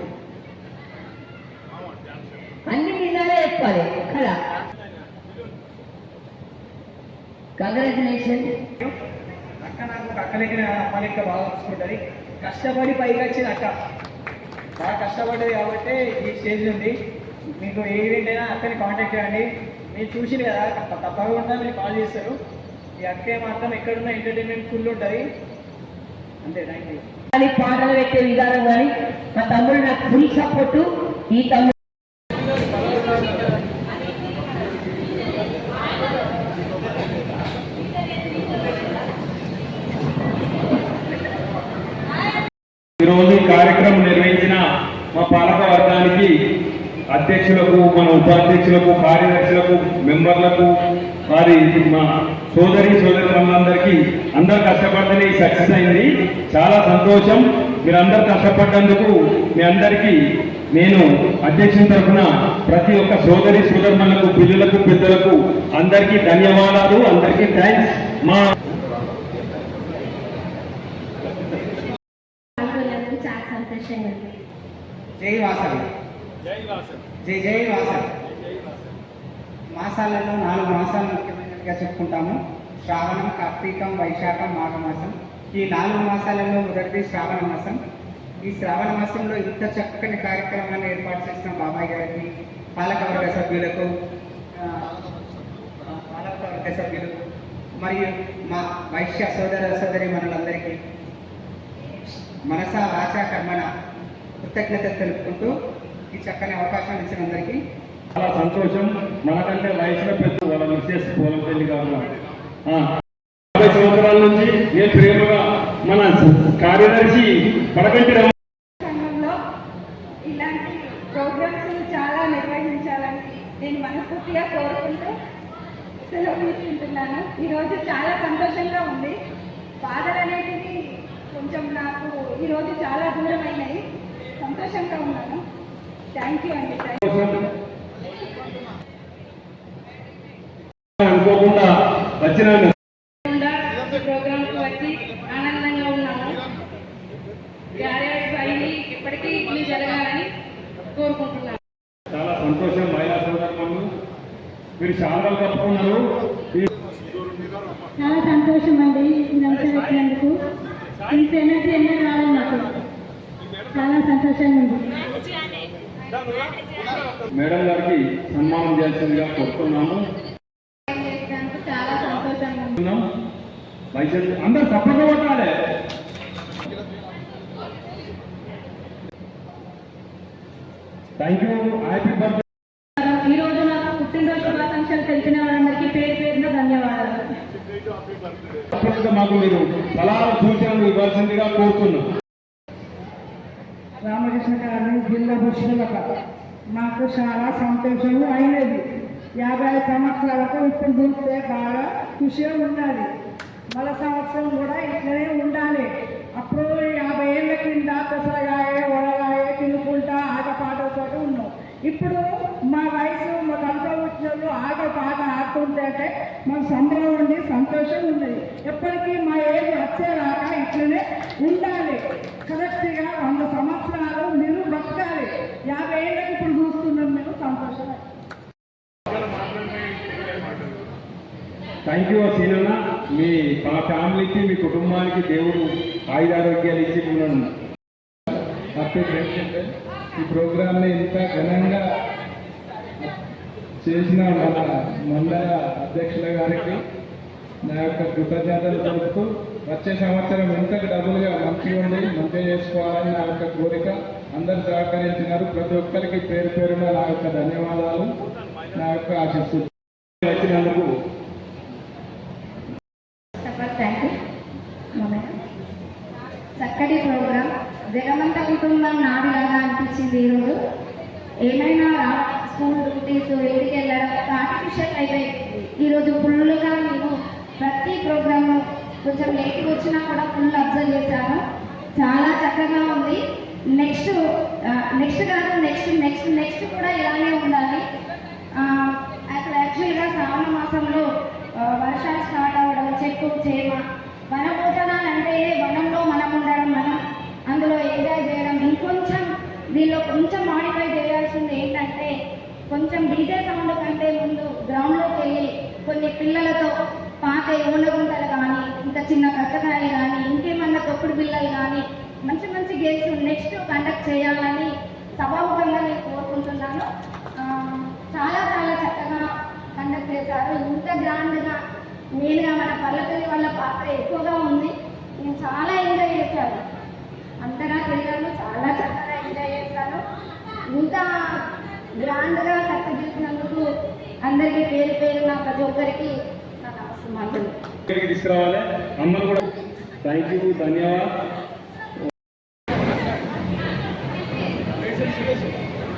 అన్ని నిజాలే చెప్పాలి కదా. కంగ్రాచులేషన్. అక్క నాకు అక్క దగ్గర అమ్మ లెక్క బాగా చూసుకుంటుంది. కష్టపడి పైకి వచ్చింది అక్క, బాగా కష్టపడ్డది కాబట్టి ఈ స్టేజ్ ఉంది. మీకు ఏ ఈవెంట్ అయినా అక్కని కాంటాక్ట్ చేయండి. మీరు చూసింది కదా, తప్పకుండా మీరు కాల్ చేస్తారు. ఈ అక్కే మాత్రం ఎక్కడున్న ఎంటర్టైన్మెంట్ ఫుల్ ఉంటుంది. అంతే. Thank you. పాటలు పెట్టే విధానం కానీ మా తమ్ముడు నాకు ఫుల్ సపోర్టు. ఈ తమ్ముడు ఈరోజు ఈ కార్యక్రమం నిర్వహించిన మా పాలక వర్గానికి, అధ్యక్షులకు, మన ఉపాధ్యక్షులకు, కార్యదర్శులకు, మెంబర్లకు, వారి మా సోదరులందరికీ అందరు కష్టపడితేనే సక్సెస్ అయింది. చాలా సంతోషం. మీరందరూ కష్టపడ్డందుకు మీ అందరికీ నేను అధ్యక్షుని తరఫున ప్రతి ఒక్క సోదరులకు, పిల్లలకు, పెద్దలకు అందరికీ ధన్యవాదాలు. అందరికీ థ్యాంక్స్. మా చాలా సంతోషంగా ఉంది. జై వాసవి, జై జై వాసవి. మాసాలలో 4 మాసాలు ముఖ్యమైనదిగా చెప్పుకుంటాము. శ్రావణం, కార్తీకం, వైశాఖం, మాఘమాసం. ఈ 4 మాసాలలో మొదటిది శ్రావణ మాసం. ఈ శ్రావణ మాసంలో ఇంత చక్కని కార్యక్రమాన్ని ఏర్పాటు చేసిన బాబాయ్ గారికి, పాలకవర్గ సభ్యులకు మరియు మా వైశ్య సోదరి మనులందరికీ మనస వాచ కర్మణ కృతజ్ఞతలు తెలుపుకుంటూ ఈ చక్కని అవకాశం ఇచ్చినందరికీ చాలా సంతోషం. మనకంటే వయసులో పెద్ద వాళ్ళ మిస్సెస్ పోలంపల్లి గారు 50 సంవత్సరాల నుంచి నేను ప్రేమగా మన కార్యదర్శి పడకంటి సంఘంలో ఇలాంటి ప్రోగ్రామ్స్ చాలా నిర్వహించాలని నేను మనస్ఫూర్తిగా కోరుకుంటూ సెలవు తీసుకుంటున్నాను. ఈరోజు చాలా సంతోషంగా ఉంది. బాధలు అనేటివి కొంచెం నాకు ఈరోజు చాలా దూరమైనవి. సంతోషంగా ఉన్నాను. థ్యాంక్ యూ అండి. అనుకోకుండా వచ్చిన ప్రోగ్రాంకి వచ్చి ఆనందంగా ఉన్నాము. కార్యక్రమాన్ని ఇప్పటికీ ఇట్లు జరగాలని కోరుకుంటున్నాను. చాలా సంతోషం. మహిళా సోదరులు మీరు శారదలు కప్పుకున్నారు. చాలా సంతోషం అండి ఈ అవసరం వచ్చినందుకు. ఇంత ఎనర్జీ ఎన్నో రావాలి నాకు. చాలా సంతోషంగా ఉంది. మేడం గారికి సన్మానం చేయాల్సిందిగా కోరుతున్నాము. చాలా సంతోషంగా ఉంది. అందరు తప్పక కొట్టాలి. Thank you. Happy birthday. ఈ రోజు నాకు పుట్టినరోజు శుభాకాంక్షలు తెలిపిన వాళ్ళందరికీ పేరు పేరున ధన్యవాదాలు. మాకు మీరు సలహాలు సూచనలు ఇవ్వాల్సిందిగా కోరుతున్నాం. రామకృష్ణ గారిని జిల్లా పురుషులక మాకు చాలా సంతోషం అయినది. 50 సంవత్సరాలకు ఇప్పుడు చూస్తే బాగా ఖుషిగా ఉన్నది. మళ్ళా సంవత్సరం కూడా ఇట్లనే ఉండాలి. అప్పుడు 50 ఏళ్ళ కింద పెసరగాయ వడగాయ తినుకుంటా ఆటపాటలతో ఉన్నాం. ఇప్పుడు మా వయసు మా కంట్లో వచ్చిన వాళ్ళు ఆటపాట ఆడుతుంటే అంటే మాకు సంబరం ఉండి సంతోషం ఉన్నది. ఎప్పటికీ మా ఏజ్ వచ్చేలాగా ఇట్లనే ఉండాలి. కరెక్ట్గా 100 సంవత్సరాలు మీరు బతకాలి. 50 ఏళ్ళకి ఇప్పుడు చూస్తున్నాం మేము సంతోషంగా. థ్యాంక్ యూ సీనన్న. మీ మా ఫ్యామిలీకి మీ కుటుంబానికి దేవుడు ఆయురారోగ్యాలు ఇచ్చి ఉన్నాను. Happy birthday. ఈ ప్రోగ్రామ్ని ఇంత ఘనంగా చేసిన మన మండల అధ్యక్షుల గారికి నా యొక్క కృతజ్ఞతలు తెలుపుతూ వచ్చే సంవత్సరం ఇంతకు డబుల్గా మంచిగా ఉండి మంచిగా చేసుకోవాలని నా యొక్క కోరిక. అందరూ సహకరించినారు. ప్రతి ఒక్కరికి పేరు పేరున నా యొక్క ధన్యవాదాలు, నా యొక్క ఆశిస్తులు వచ్చినందుకు. చక్కటి ప్రోగ్రాం. జగమంత కుటుంబం నాడిలాగా అనిపించింది ఈరోజు. ఏమైనా స్కూల్ డ్యూటీస్ ఇంటికి వెళ్ళడం ఆర్టిఫిషియల్ అయిపోయింది. ఈరోజు ఫుల్గా నేను ప్రతి ప్రోగ్రామ్ కొంచెం లేట్గా వచ్చినా కూడా ఫుల్ అబ్జర్వ్ చేశాను. చాలా చక్కగా ఉంది. నెక్స్ట్ కాదు నెక్స్ట్ కూడా ఇలానే ఉండాలి. అసలు యాక్చువల్గా శ్రావణ మాసంలో వర్షాలు స్టార్ట్ అవ్వడం, చెట్టు చేమ, వన భోజనాలు అంటే వనంలో మనం ఉండడం, మనం అందులో ఎంజాయ్ చేయడం. ఇంకొంచెం దీనిలో కొంచెం మాడిఫై చేయాల్సింది ఏంటంటే కొంచెం డీజే సౌండ్ కంటే ముందు గ్రౌండ్లోకి వెళ్ళి కొన్ని పిల్లలతో పాత ఓనగుంటలు కానీ ఇంకా చిన్న కచ్చకాయలు కానీ ఇంకేమన్నా తొక్కుడు పిల్లలు కానీ మంచి మంచి గేమ్స్ నెక్స్ట్ కండక్ట్ చేయాలని సభాముఖంగా నేను కోరుకుంటున్నాను. చాలా చాలా చక్కగా కండక్ట్ చేశారు. ఇంత గ్రాండ్గా మెయిన్గా మన పల్లెటూరి వాళ్ళ పాత్ర ఎక్కువగా ఉంది. నేను చాలా ఎంజాయ్ చేశాను. అంతగా తిరిగాను, చాలా చక్కగా ఎంజాయ్ చేశాను. ఇంత గ్రాండ్గా సక్సెస్ చేసినందుకు అందరికీ పేరు పేరున ప్రతి ఒక్కరికి నా నమస్కారం. తీసుకురావాలి అమ్మలు కూడా. థ్యాంక్ యూ, ధన్యవాదాలు.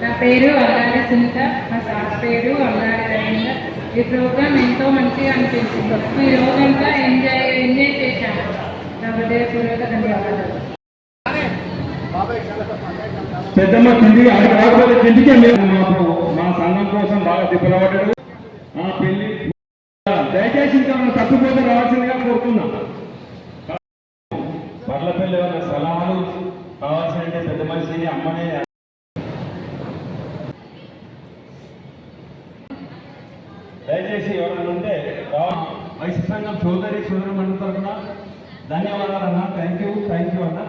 నా పేరు అల్లారి సునీత, మా సార్ పేరు అల్లారి రవీందర్. ఈ ప్రోగ్రామ్ ఎంతో మంచిగా అనిపించింది. ఈ రోజంతా ఎంజాయ్ చేశాను. నా హృదయపూర్వక ధన్యవాదాలు. పెద్దమ్మ తిండి అది కాకపోతే తిండికే మాకు మా సంఘం కోసం బాగా తిప్పలబడ్డాడు. ఆ పెళ్లి దయచేసి ఇంకా మనం తప్పిపోతే రావాల్సిందిగా కోరుతున్నాం. పర్ల పెళ్లి ఏమైనా సలహాలు కావాల్సిందంటే పెద్ద మనిషిని అమ్మనే దయచేసి ఎవరైనా ఉంటే వైశ్య సంఘం సోదరి సోదరు మండలి తరఫున ధన్యవాదాలు అన్న. థ్యాంక్ యూ అన్న.